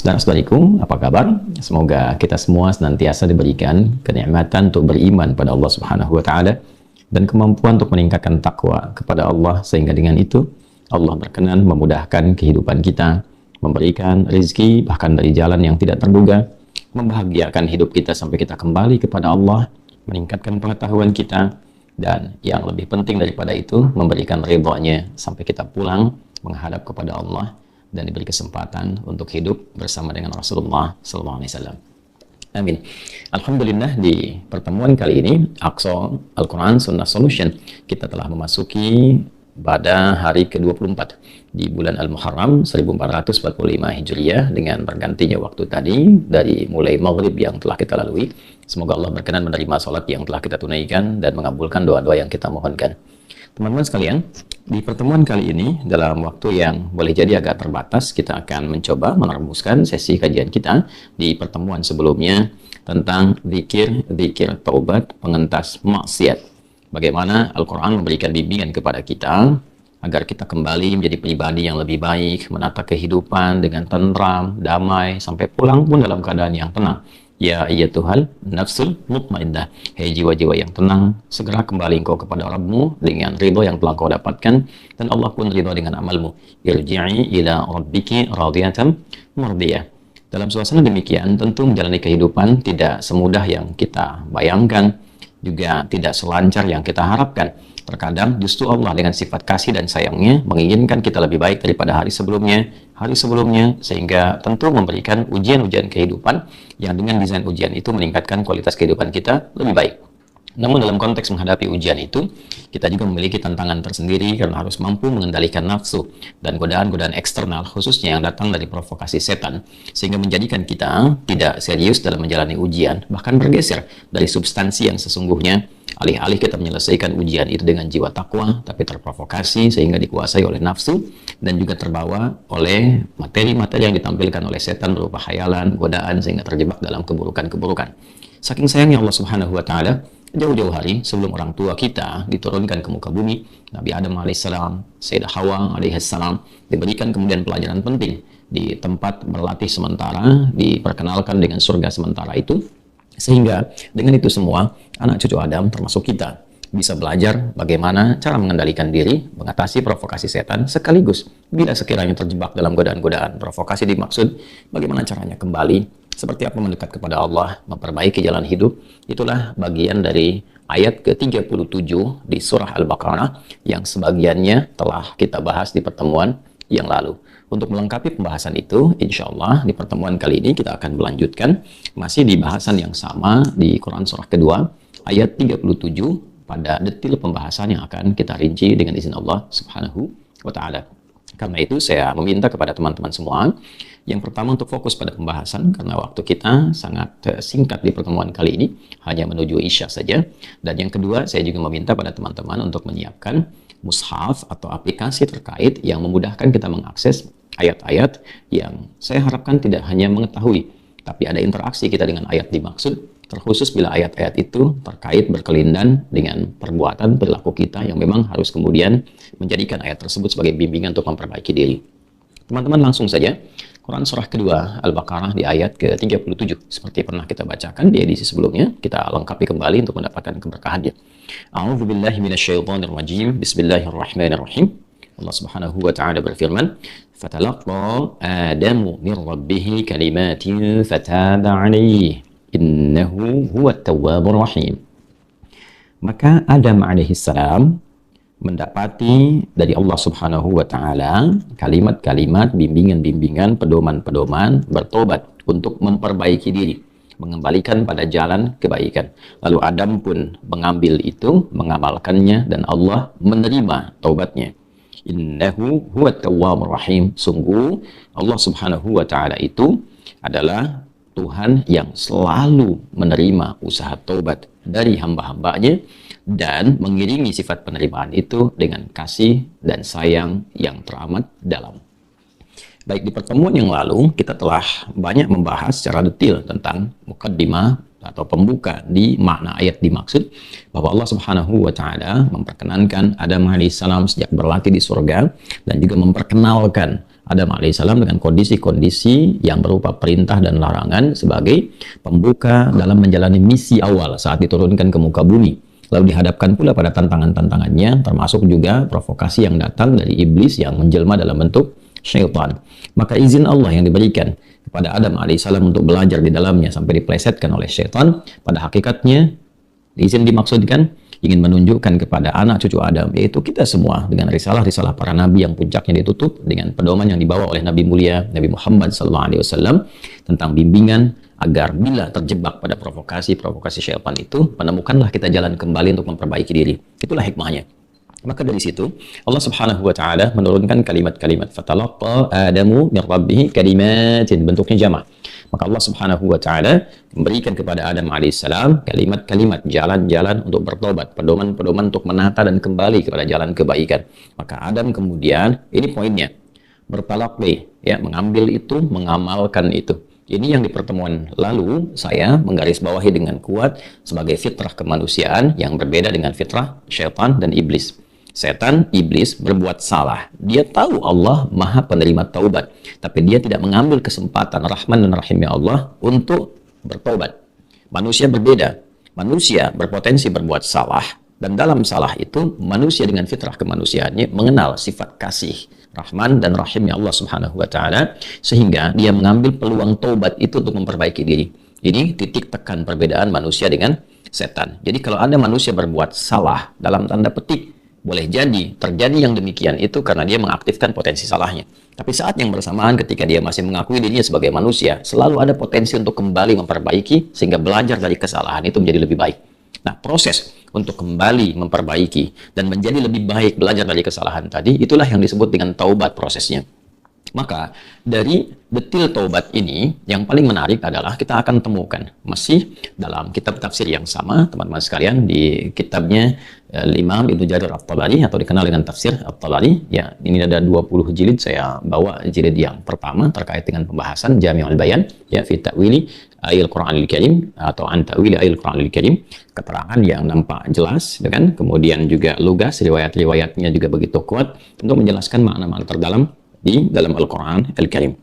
Saudara-saudariku, apa kabar? Semoga kita semua senantiasa diberikan kenikmatan untuk beriman pada Allah Subhanahu wa taala dan kemampuan untuk meningkatkan takwa kepada Allah, sehingga dengan itu Allah berkenan memudahkan kehidupan kita, memberikan rezeki bahkan dari jalan yang tidak terduga, membahagiakan hidup kita sampai kita kembali kepada Allah, meningkatkan pengetahuan kita, dan yang lebih penting daripada itu, memberikan ridhonya sampai kita pulang menghadap kepada Allah dan diberi kesempatan untuk hidup bersama dengan Rasulullah SAW. Amin. Alhamdulillah, di pertemuan kali ini Aqsa Al-Quran Sunnah Solution, kita telah memasuki pada hari ke-24 di bulan Al-Muharram 1445 Hijriah dengan bergantinya waktu tadi dari mulai maghrib yang telah kita lalui. Semoga Allah berkenan menerima salat yang telah kita tunaikan dan mengabulkan doa-doa yang kita mohonkan. Teman-teman sekalian, di pertemuan kali ini dalam waktu yang boleh jadi agak terbatas, kita akan mencoba merumuskan sesi kajian kita di pertemuan sebelumnya tentang zikir taubat pengentas maksiat. Bagaimana Al-Quran memberikan bimbingan kepada kita agar kita kembali menjadi pribadi yang lebih baik, menata kehidupan dengan tentram, damai, sampai pulang pun dalam keadaan yang tenang. Ya ayyatuhal nafsul mutmainnah, hei jiwa-jiwa yang tenang, segera kembali engkau kepada Rabbmu dengan ridho yang telah kau dapatkan, dan Allah pun ridho dengan amalmu. Irji'i ila rabbiki radiyatan mardiyah. Dalam suasana demikian, tentu menjalani kehidupan tidak semudah yang kita bayangkan, juga tidak selancar yang kita harapkan. Terkadang justru Allah dengan sifat kasih dan sayangnya menginginkan kita lebih baik daripada hari sebelumnya, sehingga tentu memberikan ujian-ujian kehidupan yang dengan desain ujian itu meningkatkan kualitas kehidupan kita lebih baik. Namun dalam konteks menghadapi ujian itu, kita juga memiliki tantangan tersendiri karena harus mampu mengendalikan nafsu dan godaan-godaan eksternal, khususnya yang datang dari provokasi setan, sehingga menjadikan kita tidak serius dalam menjalani ujian, bahkan bergeser dari substansi yang sesungguhnya. Alih-alih kita menyelesaikan ujian itu dengan jiwa takwa, tapi terprovokasi sehingga dikuasai oleh nafsu dan juga terbawa oleh materi-materi yang ditampilkan oleh setan berupa khayalan, godaan, sehingga terjebak dalam keburukan-keburukan. Saking sayangnya Allah Subhanahu wa taala, jauh-jauh hari sebelum orang tua kita diturunkan ke muka bumi, Nabi Adam alaihissalam, Sayyidah Hawa alaihissalam, diberikan kemudian pelajaran penting di tempat berlatih sementara, diperkenalkan dengan surga sementara itu, sehingga dengan itu semua anak cucu Adam termasuk kita bisa belajar bagaimana cara mengendalikan diri, mengatasi provokasi setan, sekaligus bila sekiranya terjebak dalam godaan-godaan provokasi dimaksud bagaimana caranya kembali, seperti apa mendekat kepada Allah, memperbaiki jalan hidup. Itulah bagian dari ayat ke-37 di surah Al-Baqarah yang sebagiannya telah kita bahas di pertemuan yang lalu. Untuk melengkapi pembahasan itu, insya Allah di pertemuan kali ini kita akan melanjutkan masih di bahasan yang sama di Quran surah kedua, ayat 37, pada detil pembahasan yang akan kita rinci dengan izin Allah Subhanahu wa ta'ala. Karena itu saya meminta kepada teman-teman semua, yang pertama untuk fokus pada pembahasan, karena waktu kita sangat singkat di pertemuan kali ini, hanya menuju Isya saja. Dan yang kedua, saya juga meminta pada teman-teman untuk menyiapkan mushaf atau aplikasi terkait yang memudahkan kita mengakses ayat-ayat yang saya harapkan tidak hanya mengetahui, tapi ada interaksi kita dengan ayat dimaksud, terkhusus bila ayat-ayat itu terkait berkelindan dengan perbuatan perilaku kita yang memang harus kemudian menjadikan ayat tersebut sebagai bimbingan untuk memperbaiki diri. Teman-teman langsung saja, Quran surah kedua Al-Baqarah di ayat ke-37. Seperti pernah kita bacakan di edisi sebelumnya, kita lengkapi kembali untuk mendapatkan keberkahannya. A'udzubillahi minasyaitonirrajim. Bismillahirrahmanirrahim. Allah Subhanahu wa ta'ala berfirman, "Fatalaqa Adamu min rabbih kalimatin fataba 'alaihi innahu huwat tawwabur rahim." Maka Adam alaihissalam mendapati dari Allah Subhanahu wa ta'ala kalimat-kalimat, bimbingan-bimbingan, pedoman-pedoman bertobat untuk memperbaiki diri, mengembalikan pada jalan kebaikan. Lalu Adam pun mengambil itu, mengamalkannya, dan Allah menerima taubatnya. Innahu huwat tawwabur rahim. Sungguh Allah Subhanahu wa ta'ala itu adalah Tuhan yang selalu menerima usaha taubat dari hamba-hambanya dan mengiringi sifat penerimaan itu dengan kasih dan sayang yang teramat dalam. Baik, di pertemuan yang lalu kita telah banyak membahas secara detail tentang muqaddimah atau pembuka di makna ayat dimaksud, bahwa Allah Subhanahu wa ta'ala memperkenankan Adam alaihissalam sejak berlatih di surga dan juga memperkenalkan Adam alaihissalam dengan kondisi-kondisi yang berupa perintah dan larangan sebagai pembuka dalam menjalani misi awal saat diturunkan ke muka bumi. Lalu dihadapkan pula pada tantangan-tantangannya, termasuk juga provokasi yang datang dari iblis yang menjelma dalam bentuk syaitan. Maka izin Allah yang diberikan kepada Adam alaihissalam untuk belajar di dalamnya sampai diplesetkan oleh syaitan, pada hakikatnya izin dimaksudkan ingin menunjukkan kepada anak cucu Adam, yaitu kita semua, dengan risalah-risalah para nabi yang puncaknya ditutup dengan pedoman yang dibawa oleh Nabi mulia Nabi Muhammad SAW tentang bimbingan agar bila terjebak pada provokasi syaitan itu, menemukanlah kita jalan kembali untuk memperbaiki diri. Itulah hikmahnya. Maka dari situ Allah Subhanahu wa taala menurunkan kalimat-kalimat fatalaqa Adamu min rabbih kalimatin, bentuknya jamak. Maka Allah Subhanahu wa taala memberikan kepada Adam alaihissalam kalimat-kalimat jalan-jalan untuk bertobat, pedoman-pedoman untuk menata dan kembali kepada jalan kebaikan. Maka Adam kemudian, ini poinnya, bertalaqi, ya, mengambil itu, mengamalkan itu. Ini yang di pertemuan lalu saya menggarisbawahi dengan kuat sebagai fitrah kemanusiaan yang berbeda dengan fitrah syaitan dan iblis. Setan, iblis berbuat salah. Dia tahu Allah maha penerima taubat, tapi dia tidak mengambil kesempatan Rahman dan Rahimnya Allah untuk bertobat. Manusia berbeda. Manusia berpotensi berbuat salah, dan dalam salah itu manusia dengan fitrah kemanusiaannya mengenal sifat kasih Rahman dan Rahimnya Allah Subhanahu wa taala, sehingga dia mengambil peluang taubat itu untuk memperbaiki diri. Ini titik tekan perbedaan manusia dengan setan. Jadi kalau ada manusia berbuat salah dalam tanda petik, boleh jadi terjadi yang demikian itu karena dia mengaktifkan potensi salahnya. Tapi saat yang bersamaan ketika dia masih mengakui dirinya sebagai manusia, selalu ada potensi untuk kembali memperbaiki sehingga belajar dari kesalahan itu menjadi lebih baik. Nah, proses untuk kembali memperbaiki dan menjadi lebih baik belajar dari kesalahan tadi, itulah yang disebut dengan taubat prosesnya. Maka dari detil taubat ini yang paling menarik adalah kita akan temukan masih dalam kitab tafsir yang sama, teman-teman sekalian, di kitabnya Imam Ibnu Jarir At-Tabari atau dikenal dengan tafsir At-Tabari. Ya, ini ada 20 jilid, saya bawa jilid yang pertama terkait dengan pembahasan Jami'ul Bayan, ya, fi ta'wili ayil Qur'anil Karim atau an ta'wili ayil Qur'anil Karim, keterangan yang nampak jelas, ya kan? Kemudian juga lugas, riwayat-riwayatnya juga begitu kuat untuk menjelaskan makna-makna terdalam di dalam Al-Quran Al-Karim.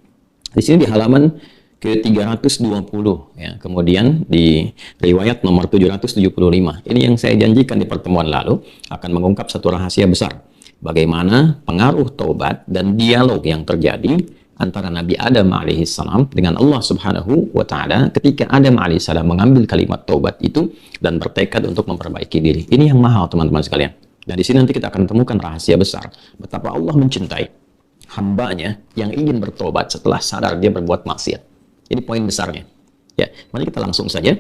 Di sini di halaman ke-320, ya. Kemudian di riwayat nomor 775. Ini yang saya janjikan di pertemuan lalu akan mengungkap satu rahasia besar. Bagaimana pengaruh taubat dan dialog yang terjadi antara Nabi Adam alaihissalam dengan Allah Subhanahu wa taala ketika Adam alaihissalam mengambil kalimat taubat itu dan bertekad untuk memperbaiki diri. Ini yang mahal, teman-teman sekalian. Dan di sini nanti kita akan temukan rahasia besar betapa Allah mencintai hambanya yang ingin bertobat setelah sadar dia berbuat maksiat. Ini poin besarnya. Ya, mari kita langsung saja.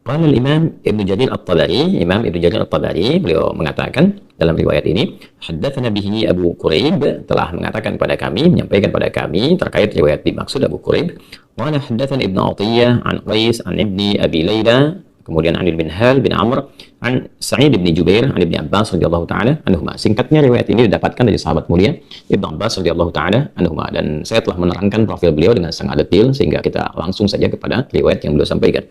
Qala Imam Ibnu Jarir At-Tabari, Imam Ibnu Jarir At-Tabari, beliau mengatakan dalam riwayat ini, haddatsana bihi Abu Quraib, telah mengatakan kepada kami, menyampaikan kepada kami terkait riwayat dimaksud Abu Quraib. Qala haddatsana Ibnu Athiyyah an Qais an Ibni Abi Layla, kemudian an bin Hal bin Amr an Sa'id bin Jubair an Ibni Abbas radhiyallahu taala anhuma. Singkatnya riwayat ini didapatkan dari sahabat mulia Ibnu Abbas radhiyallahu taala anhuma, dan saya telah menerangkan profil beliau dengan sangat detail sehingga kita langsung saja kepada riwayat yang beliau sampaikan.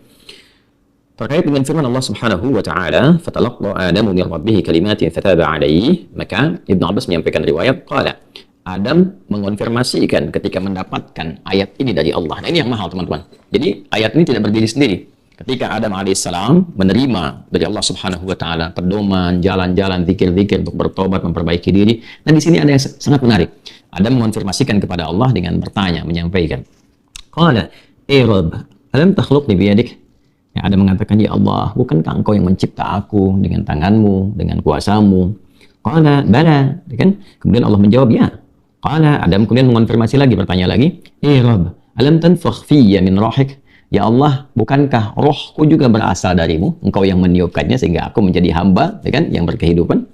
Terkait dengan firman Allah Subhanahu wa taala, "Fatalaqa Adamu min rabbih kalimatin fataba alaihi." Maka Ibnu Abbas menyampaikan riwayat qala, Adam mengonfirmasikan ketika mendapatkan ayat ini dari Allah. Nah, ini yang mahal, teman-teman. Jadi ayat ini tidak berdiri sendiri. Ketika Adam alaihissalam menerima dari Allah Subhanahu wa taala pedoman, jalan-jalan, zikir-zikir untuk bertobat, memperbaiki diri. Dan di sini ada yang sangat menarik. Adam mengonfirmasikan kepada Allah dengan bertanya, menyampaikan, qala, Rabb, alam takhluqni biyadik? Ya, Adam mengatakan, ya Allah, bukankah engkau yang mencipta aku dengan tanganmu, dengan kuasamu? Qala, bala, kan? Kemudian Allah menjawab, ya. Qala, Adam kemudian mengonfirmasi lagi, bertanya lagi, Rabb, alam tanfakh fiyya min rahik? Ya Allah, bukankah rohku juga berasal darimu? Engkau yang meniupkannya sehingga aku menjadi hamba, ya kan, yang berkehidupan.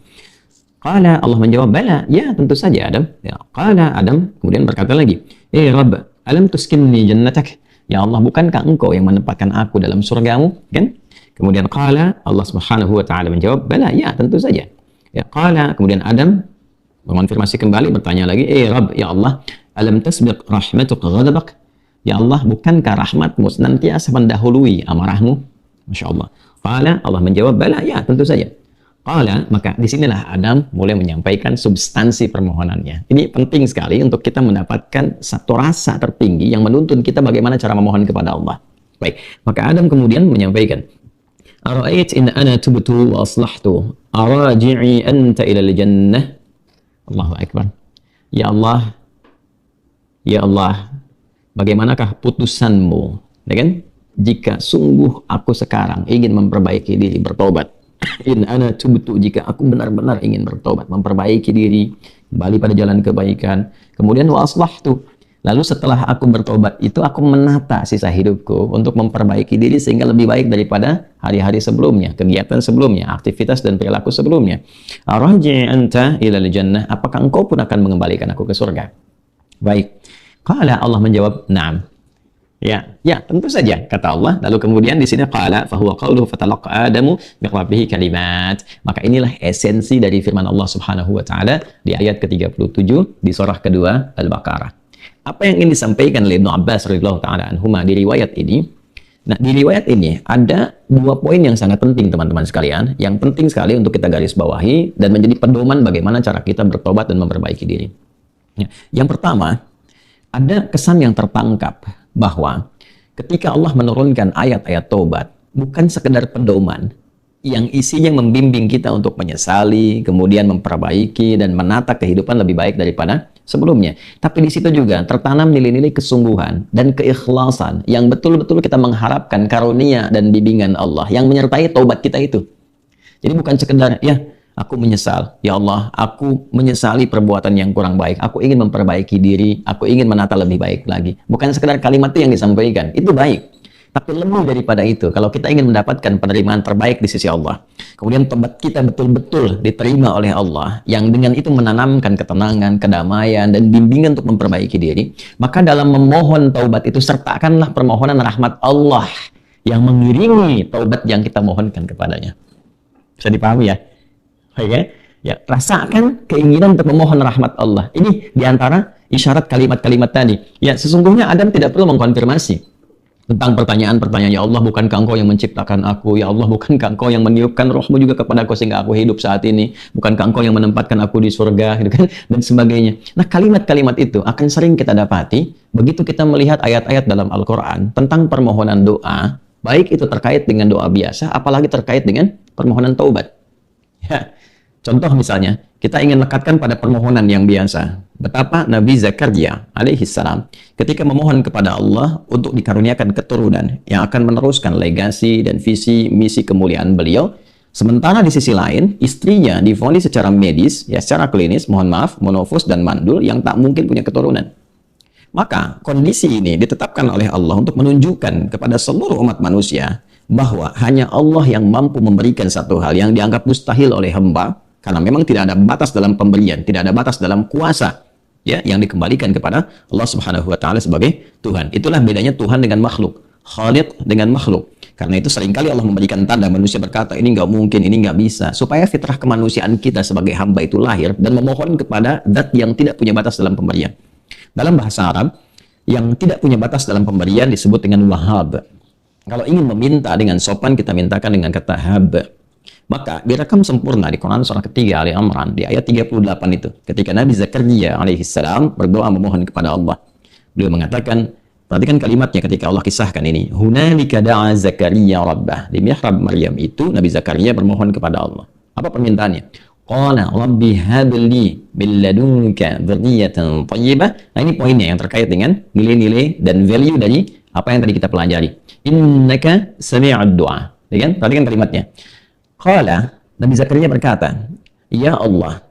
Qala, Allah menjawab, bala, ya tentu saja Adam. Ya, qala, Adam kemudian berkata lagi, Rabb, alam tuskinni jannatak? Ya Allah, bukankah engkau yang menempatkan aku dalam surgamu? Kan? Kemudian qala, Allah Subhanahu wa taala menjawab, bala, ya tentu saja. Ya, qala, kemudian Adam mengonfirmasi kembali, bertanya lagi, Rabb, ya Allah, alam tasbiq rahmatuk ghadabak? Ya Allah, bukankah rahmatmu senantiasa mendahului amarahmu? Masya Allah. Qala, Allah menjawab, bala, ya tentu saja. Qala, maka disinilah Adam mulai menyampaikan substansi permohonannya. Ini penting sekali untuk kita mendapatkan satu rasa tertinggi yang menuntun kita bagaimana cara memohon kepada Allah. Baik, maka Adam kemudian menyampaikan, Ara'ait in ana tubtu wa aslahtu, araji'i anta ilal jannah. Allahu Akbar. Ya Allah, ya Allah, bagaimanakah putusanmu, ya kan? Jika sungguh aku sekarang ingin memperbaiki diri, bertobat. In ana tubtu, jika aku benar-benar ingin bertobat, memperbaiki diri, kembali pada jalan kebaikan. Kemudian wa aslahtu, lalu setelah aku bertobat itu aku menata sisa hidupku untuk memperbaiki diri sehingga lebih baik daripada hari-hari sebelumnya, kegiatan sebelumnya, aktivitas dan perilaku sebelumnya. Arji anta ilal jannah, apakah engkau pun akan mengembalikan aku ke surga? Baik. Qala, Allah menjawab, na'am. Ya, tentu saja, kata Allah. Lalu kemudian di sini qala fa huwa qauluhu fatalaqa Adamu min rabbih kalimat. Maka inilah esensi dari firman Allah Subhanahu wa taala di ayat ke-37 di surah kedua Al-Baqarah. Apa yang ingin disampaikan oleh Ibnu Abbas radhiyallahu taala anhuma di riwayat ini? Nah, di riwayat ini ada dua poin yang sangat penting, teman-teman sekalian, yang penting sekali untuk kita garis bawahi dan menjadi pedoman bagaimana cara kita bertobat dan memperbaiki diri. Yang pertama, ada kesan yang tertangkap bahwa ketika Allah menurunkan ayat-ayat taubat, bukan sekedar pedoman yang isinya membimbing kita untuk menyesali, kemudian memperbaiki dan menata kehidupan lebih baik daripada sebelumnya. Tapi di situ juga tertanam nilai-nilai kesungguhan dan keikhlasan yang betul-betul kita mengharapkan karunia dan bimbingan Allah yang menyertai taubat kita itu. Jadi bukan sekedar, ya, aku menyesal, ya Allah, aku menyesali perbuatan yang kurang baik, aku ingin memperbaiki diri, aku ingin menata lebih baik lagi. Bukan sekedar kalimat itu yang disampaikan, itu baik. Tapi lebih daripada itu, kalau kita ingin mendapatkan penerimaan terbaik di sisi Allah, kemudian tobat kita betul-betul diterima oleh Allah, yang dengan itu menanamkan ketenangan, kedamaian, dan bimbingan untuk memperbaiki diri, maka dalam memohon taubat itu sertakanlah permohonan rahmat Allah yang mengiringi taubat yang kita mohonkan kepadanya. Bisa dipahami ya? Oke, ya, rasakan keinginan untuk memohon rahmat Allah. Ini diantara isyarat kalimat-kalimat tadi. Ya, sesungguhnya Adam tidak perlu mengkonfirmasi tentang pertanyaan-pertanyaan, ya Allah, bukankah engkau yang menciptakan aku? Ya Allah, bukankah engkau yang meniupkan rohmu juga kepada aku sehingga aku hidup saat ini? Bukankah engkau yang menempatkan aku di surga? Gitu kan? Dan sebagainya. Nah, kalimat-kalimat itu akan sering kita dapati begitu kita melihat ayat-ayat dalam Al-Quran tentang permohonan doa, baik itu terkait dengan doa biasa, apalagi terkait dengan permohonan taubat. Ya. Contoh misalnya, kita ingin lekatkan pada permohonan yang biasa. Betapa Nabi Zakaria alaihissalam ketika memohon kepada Allah untuk dikaruniakan keturunan yang akan meneruskan legasi dan visi misi kemuliaan beliau. Sementara di sisi lain, istrinya divonis secara medis, ya secara klinis, mohon maaf, monofus dan mandul yang tak mungkin punya keturunan. Maka kondisi ini ditetapkan oleh Allah untuk menunjukkan kepada seluruh umat manusia bahwa hanya Allah yang mampu memberikan satu hal yang dianggap mustahil oleh hamba. Karena memang tidak ada batas dalam pemberian, tidak ada batas dalam kuasa, ya, yang dikembalikan kepada Allah Subhanahu wa taala sebagai Tuhan. Itulah bedanya Tuhan dengan makhluk, Khaliq dengan makhluk. Karena itu seringkali Allah memberikan tanda, manusia berkata ini nggak mungkin, ini nggak bisa, supaya fitrah kemanusiaan kita sebagai hamba itu lahir dan memohon kepada zat yang tidak punya batas dalam pemberian. Dalam bahasa Arab, yang tidak punya batas dalam pemberian disebut dengan wahab. Kalau ingin meminta dengan sopan, kita mintakan dengan kata hab. Maka direkam sempurna di Quran surah ketiga Ali Imran di ayat 38 itu. Ketika Nabi Zakaria alaihissalam berdoa memohon kepada Allah. Beliau mengatakan, perhatikan kalimatnya ketika Allah kisahkan ini. Hunalika da'a Zakaria rabbah. Di mihrab Maryam itu Nabi Zakaria bermohon kepada Allah. Apa permintaannya? Qala rabbi habli min ladunka dzurriyyatan thayyibah. Nah, ini poinnya yang terkait dengan nilai-nilai dan value dari apa yang tadi kita pelajari. Innaka sami'ud du'a. Ya kan? Perhatikan kalimatnya. Qala, Nabi Zakaria berkata, ya Allah,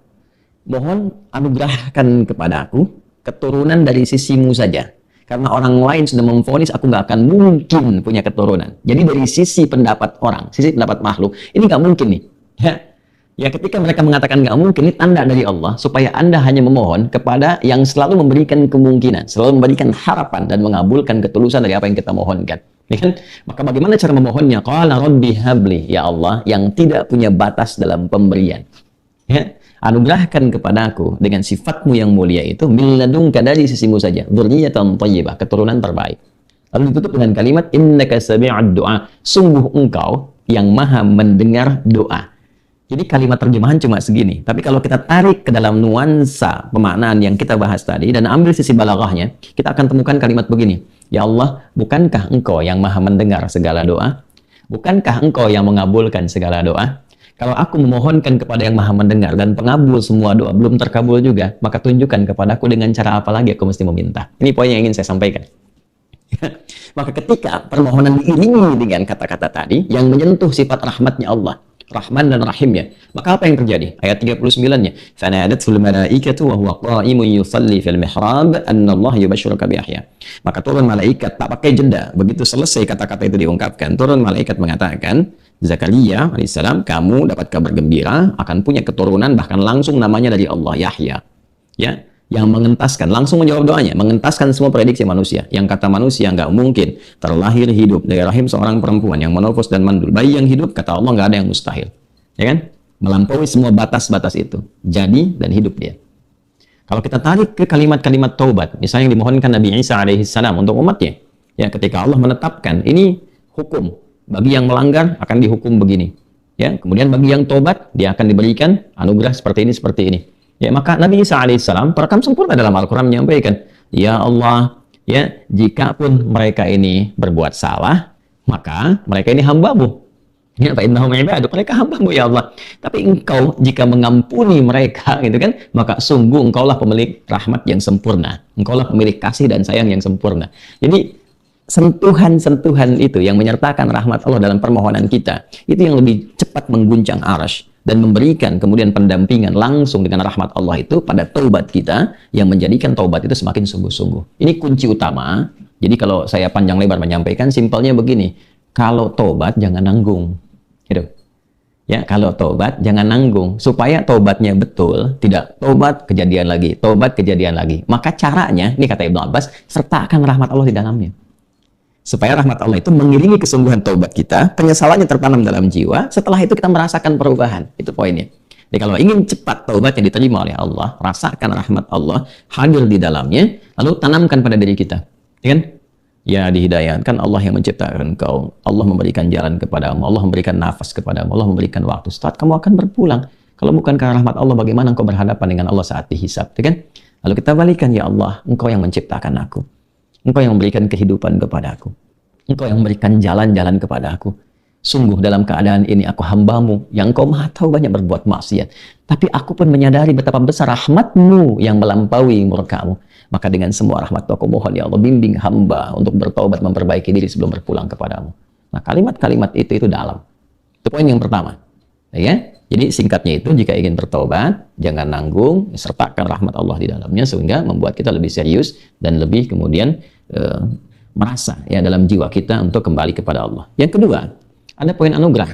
mohon anugerahkan kepadaku keturunan dari sisimu saja. Karena orang lain sudah memvonis aku nggak akan mungkin punya keturunan. Jadi dari sisi pendapat orang, sisi pendapat makhluk, ini nggak mungkin nih. Ya, ketika mereka mengatakan nggak mungkin, ini tanda dari Allah supaya Anda hanya memohon kepada yang selalu memberikan kemungkinan, selalu memberikan harapan dan mengabulkan ketulusan dari apa yang kita mohonkan. Ya kan? Maka bagaimana cara memohonnya? Qala rabbi habli, ya Allah yang tidak punya batas dalam pemberian. Ya, anugerahkan kepadaku dengan sifatmu yang mulia itu min ladunka, dari sisimu saja, dzurriyyatan thayyibah, keturunan terbaik. Lalu ditutup dengan kalimat innaka sami'ud du'a, sungguh engkau yang maha mendengar doa. Jadi kalimat terjemahan cuma segini. Tapi kalau kita tarik ke dalam nuansa pemaknaan yang kita bahas tadi dan ambil sisi balaghahnya, kita akan temukan kalimat begini. Ya Allah, bukankah Engkau yang maha mendengar segala doa? Bukankah Engkau yang mengabulkan segala doa? Kalau aku memohonkan kepada yang maha mendengar dan pengabul semua doa belum terkabul juga, maka tunjukkan kepadaku dengan cara apa lagi aku mesti meminta. Ini poin yang ingin saya sampaikan. Maka ketika permohonan diiringi dengan kata-kata tadi yang menyentuh sifat rahmatnya Allah, Rahman dan Rahimnya, maka apa yang terjadi? Ayat 39-nya, "Fanadatul malaikatu wa huwa qa'imun yusalli fil mihrab anna Allah yubashshiruka bi Yahya." Maka turun malaikat tak pakai jeda. Begitu selesai kata-kata itu diungkapkan, turun malaikat mengatakan, Zakaria alaihissalam, kamu dapat kabar gembira akan punya keturunan bahkan langsung namanya dari Allah, Yahya. Ya, yang mengentaskan, langsung menjawab doanya, mengentaskan semua prediksi manusia. Yang kata manusia nggak mungkin terlahir hidup dari rahim seorang perempuan yang menopos dan mandul. Bayi yang hidup, kata Allah, nggak ada yang mustahil. Ya kan? Melampaui semua batas-batas itu. Jadi dan hidup dia. Kalau kita tarik ke kalimat-kalimat taubat, misalnya yang dimohonkan Nabi Isa alaihissalam untuk umatnya, ya ketika Allah menetapkan ini hukum, bagi yang melanggar akan dihukum begini. Ya, kemudian bagi yang taubat, dia akan diberikan anugerah seperti ini. Ya, maka Nabi Isa alaihissalam terekam sempurna dalam Al-Quran menyampaikan, ya Allah, ya jika pun mereka ini berbuat salah, maka mereka ini hamba-Mu. Ya, fa innahum ibadu, mereka hamba-Mu ya Allah. Tapi Engkau jika mengampuni mereka, gitu kan, maka sungguh Engkaulah pemilik rahmat yang sempurna. Engkaulah pemilik kasih dan sayang yang sempurna. Jadi sentuhan-sentuhan itu yang menyertakan rahmat Allah dalam permohonan kita, itu yang lebih cepat mengguncang arasy dan memberikan kemudian pendampingan langsung dengan rahmat Allah itu pada taubat kita yang menjadikan taubat itu semakin sungguh-sungguh. Ini kunci utama. Jadi kalau saya panjang lebar menyampaikan, simpelnya begini, kalau taubat jangan nanggung. Gitu. Ya, kalau taubat jangan nanggung. Supaya taubatnya betul, tidak taubat kejadian lagi, taubat kejadian lagi. Maka caranya, ini kata Ibnu Abbas, sertakan rahmat Allah di dalamnya. Supaya rahmat Allah itu mengiringi kesungguhan taubat kita, penyesalannya tertanam dalam jiwa, setelah itu kita merasakan perubahan. Itu poinnya. Jadi kalau ingin cepat taubatnya diterima oleh Allah, rasakan rahmat Allah, hadir di dalamnya, lalu tanamkan pada diri kita. Ya kan? Ya dihidayahkan Allah yang menciptakan engkau, Allah memberikan jalan kepadamu, Allah memberikan nafas kepadamu, Allah memberikan waktu. Saat kamu akan berpulang. Kalau bukan karena rahmat Allah, bagaimana engkau berhadapan dengan Allah saat dihisab? Ya kan? Lalu kita balikan, ya Allah, engkau yang menciptakan aku. Engkau yang memberikan kehidupan kepadaku. Engkau yang memberikan jalan-jalan kepadaku. Sungguh dalam keadaan ini aku hamba-Mu yang Engkau maha tahu banyak berbuat maksiat. Tapi aku pun menyadari betapa besar rahmat-Mu yang melampaui murka-Mu. Maka dengan semua rahmat aku mohon ya Allah, bimbing hamba untuk bertaubat, memperbaiki diri sebelum berpulang kepadamu. Nah kalimat-kalimat itu dalam. Itu poin yang pertama. Ya? Jadi singkatnya itu, jika ingin bertaubat, jangan nanggung, sertakan rahmat Allah di dalamnya sehingga membuat kita lebih serius dan lebih kemudian merasa ya dalam jiwa kita untuk kembali kepada Allah. Yang kedua, ada poin anugerah.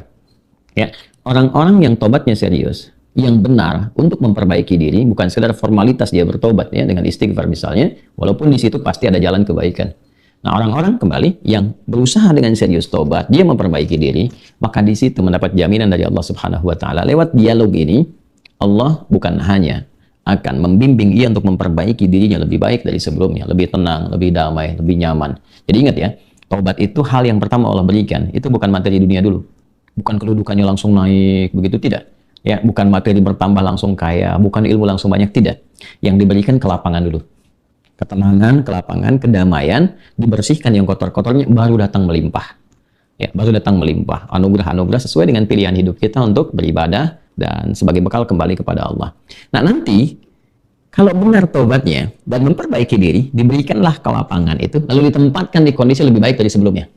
Ya, orang-orang yang tobatnya serius, yang benar untuk memperbaiki diri, bukan sekedar formalitas dia bertobat ya dengan istighfar misalnya, walaupun di situ pasti ada jalan kebaikan. Nah, orang-orang kembali yang berusaha dengan serius tobat, dia memperbaiki diri, maka di situ mendapat jaminan dari Allah Subhanahu wa taala. Lewat dialog ini, Allah bukan hanya akan membimbing ia untuk memperbaiki dirinya lebih baik dari sebelumnya, lebih tenang, lebih damai, lebih nyaman. Jadi ingat ya, taubat itu hal yang pertama Allah berikan, itu bukan materi dunia dulu. Bukan kedudukannya langsung naik, begitu tidak. Ya, bukan materi bertambah langsung kaya, bukan ilmu langsung banyak, tidak. Yang diberikan kelapangan dulu. Ketenangan, kelapangan, kedamaian, dibersihkan yang kotor-kotornya, baru datang melimpah. Ya, baru datang melimpah. Anugerah-anugerah sesuai dengan pilihan hidup kita untuk beribadah dan sebagai bekal kembali kepada Allah. Nah, nanti kalau benar taubatnya dan memperbaiki diri, diberikanlah kelapangan itu, lalu ditempatkan di kondisi lebih baik dari sebelumnya.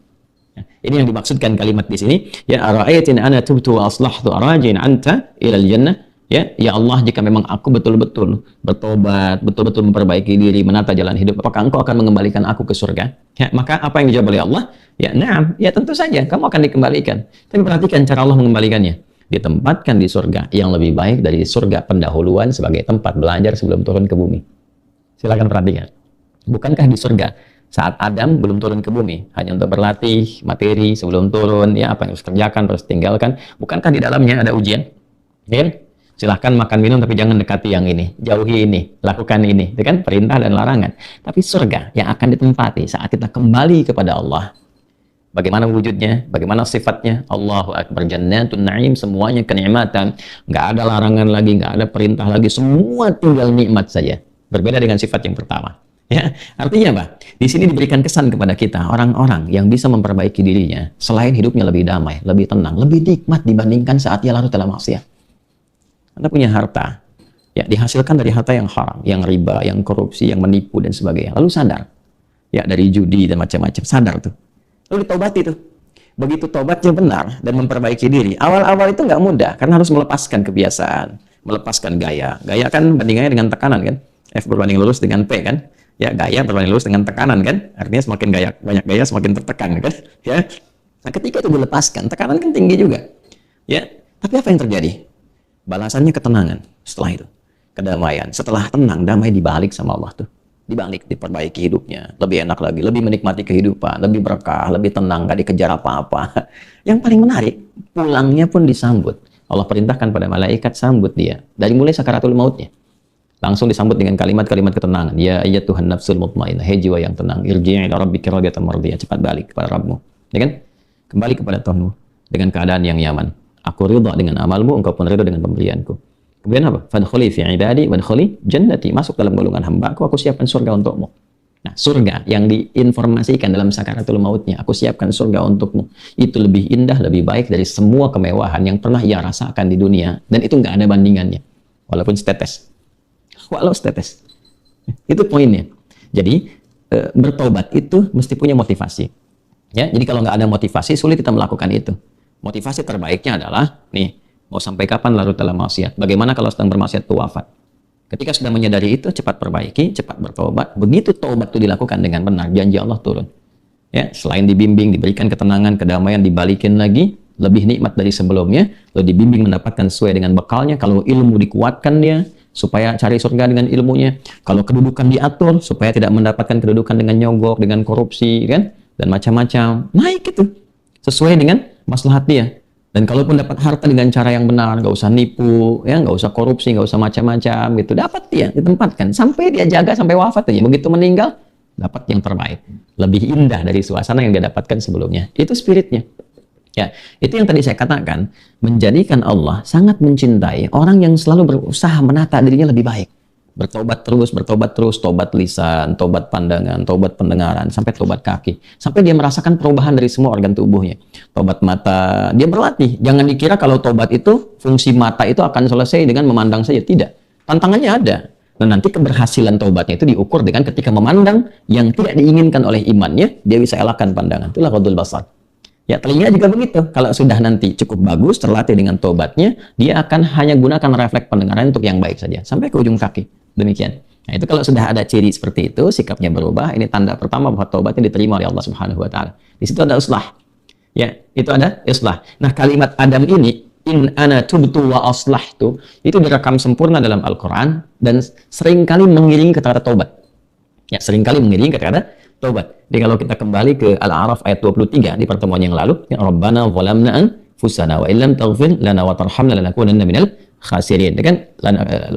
Ini yang dimaksudkan kalimat di sini. Ya ara'aitin ana tubtu wa aslahtu arajin anta ilal jannah. Ya Allah, jika memang aku betul-betul bertobat, betul-betul memperbaiki diri, menata jalan hidup, apakah engkau akan mengembalikan aku ke surga? Ya, maka apa yang dijawab oleh Allah? Ya, na'am, ya tentu saja kamu akan dikembalikan. Tapi perhatikan cara Allah mengembalikannya. Ditempatkan di surga yang lebih baik dari surga pendahuluan sebagai tempat belajar sebelum turun ke bumi. Silakan perhatikan. Bukankah di surga saat Adam belum turun ke bumi, hanya untuk berlatih materi sebelum turun, ya apa yang harus kerjakan, harus tinggalkan. Bukankah di dalamnya ada ujian? Ya, silahkan makan minum tapi jangan dekati yang ini, jauhi ini, lakukan ini, itu kan perintah dan larangan. Tapi surga yang akan ditempati saat kita kembali kepada Allah, Bagaimana wujudnya, bagaimana sifatnya. Allahu Akbar, jannatun na'im, semuanya kenikmatan. Nggak ada larangan lagi, nggak ada perintah lagi, semua tinggal nikmat saja. Berbeda dengan sifat yang pertama. Ya, artinya apa? Di sini diberikan kesan kepada kita, orang-orang yang bisa memperbaiki dirinya, selain hidupnya lebih damai, lebih tenang, lebih nikmat dibandingkan saat ia larut dalam maksiat. Anda punya harta, ya dihasilkan dari harta yang haram, yang riba, yang korupsi, yang menipu dan sebagainya. Lalu sadar, ya dari judi dan macam-macam, sadar tuh. Lalu ditobati tuh. Begitu tobatnya benar dan memperbaiki diri, awal-awal itu nggak mudah karena harus melepaskan kebiasaan, melepaskan gaya. Gaya kan bandingannya dengan tekanan kan? F berbanding lurus dengan P kan? Ya, gaya berbanding lurus dengan tekanan kan? Artinya semakin gaya, banyak gaya semakin tertekan kan? Ya. Nah, ketika itu dilepaskan, tekanan kan tinggi juga. Ya. Tapi apa yang terjadi? Balasannya ketenangan setelah itu. Kedamaian. Setelah tenang, damai dibalik sama Allah tuh. Dibalik, diperbaiki hidupnya. Lebih enak lagi, lebih menikmati kehidupan, lebih berkah, lebih tenang, gak dikejar apa-apa. Yang paling menarik, pulangnya pun disambut. Allah perintahkan pada malaikat sambut dia. Dari mulai sakaratul mautnya. Langsung disambut dengan kalimat-kalimat ketenangan. Ya ayyatuhan nafsul mutmainnah, hai jiwa yang tenang, irji'i ila rabbika radiyatan mardiyah, cepat balik kepada Rabbmu. Ya kan? Kembali kepada Tuhanmu dengan keadaan yang nyaman. Aku ridha dengan amalmu, engkau pun ridha dengan pemberianku. Kemudian apa? Fadkhuli fi ibadi wadkhuli jannati, masuk dalam golongan hamba-Ku, aku siapkan surga untukmu. Nah, surga yang diinformasikan dalam sakaratul mautnya, aku siapkan surga untukmu. Itu lebih indah, lebih baik dari semua kemewahan yang pernah ia rasakan di dunia, dan itu nggak ada bandingannya. Walaupun setetes. Walau setetes. Itu poinnya. Jadi bertobat itu mesti punya motivasi. Ya, jadi kalau nggak ada motivasi sulit kita melakukan itu. Motivasi terbaiknya adalah nih, mau sampai kapan larut dalam maksiat? Bagaimana kalau sedang bermaksiat itu wafat? Ketika sudah menyadari itu, cepat perbaiki, cepat bertobat. Begitu tobat itu dilakukan dengan benar, janji Allah turun. Ya, selain dibimbing, diberikan ketenangan, kedamaian, dibalikin lagi, lebih nikmat dari sebelumnya, lalu dibimbing mendapatkan sesuai dengan bekalnya. Kalau ilmu dikuatkan dia, supaya cari surga dengan ilmunya. Kalau kedudukan diatur, supaya tidak mendapatkan kedudukan dengan nyogok, dengan korupsi, kan? Dan macam-macam. Naik itu. Sesuai dengan maslahat dia. Dan kalaupun dapat harta dengan cara yang benar, nggak usah nipu, ya, nggak usah korupsi, nggak usah macam-macam, gitu. Dapat dia, ditempatkan. Sampai dia jaga, sampai wafat aja. Begitu meninggal, dapat yang terbaik. Lebih indah dari suasana yang dia dapatkan sebelumnya. Itu spiritnya. Ya, itu yang tadi saya katakan, menjadikan Allah sangat mencintai orang yang selalu berusaha menata dirinya lebih baik. Bertobat terus, tobat lisan, tobat pandangan, tobat pendengaran, sampai tobat kaki. Sampai dia merasakan perubahan dari semua organ tubuhnya. Tobat mata, dia berlatih. Jangan dikira kalau tobat itu, fungsi mata itu akan selesai dengan memandang saja. Tidak. Tantangannya ada. Dan nanti keberhasilan tobatnya itu diukur dengan ketika memandang yang tidak diinginkan oleh imannya, dia bisa elakkan pandangan. Itulah ghadul basar. Ya, telinga juga begitu. Kalau sudah nanti cukup bagus, terlatih dengan tobatnya, dia akan hanya gunakan refleks pendengaran untuk yang baik saja. Sampai ke ujung kaki. Demikian. Nah, itu kalau sudah ada ciri seperti itu, sikapnya berubah, ini tanda pertama bahwa tobatnya diterima oleh Allah Subhanahu wa Ta'ala. Di situ ada islah. Ya, itu ada islah. Nah, kalimat Adam ini, in ana tubtu wa aslahtu, itu direkam sempurna dalam Al-Quran dan seringkali mengiringi kata-kata tobat. Ya, seringkali mengiringi kata-kata tobat. Jadi kalau kita kembali ke Al-A'raf ayat 23 di pertemuan yang lalu, ya, Rabbana zalamna anfusana wa illam taghfir lana wa tarhamna lanakunanna minal khasirin. Kan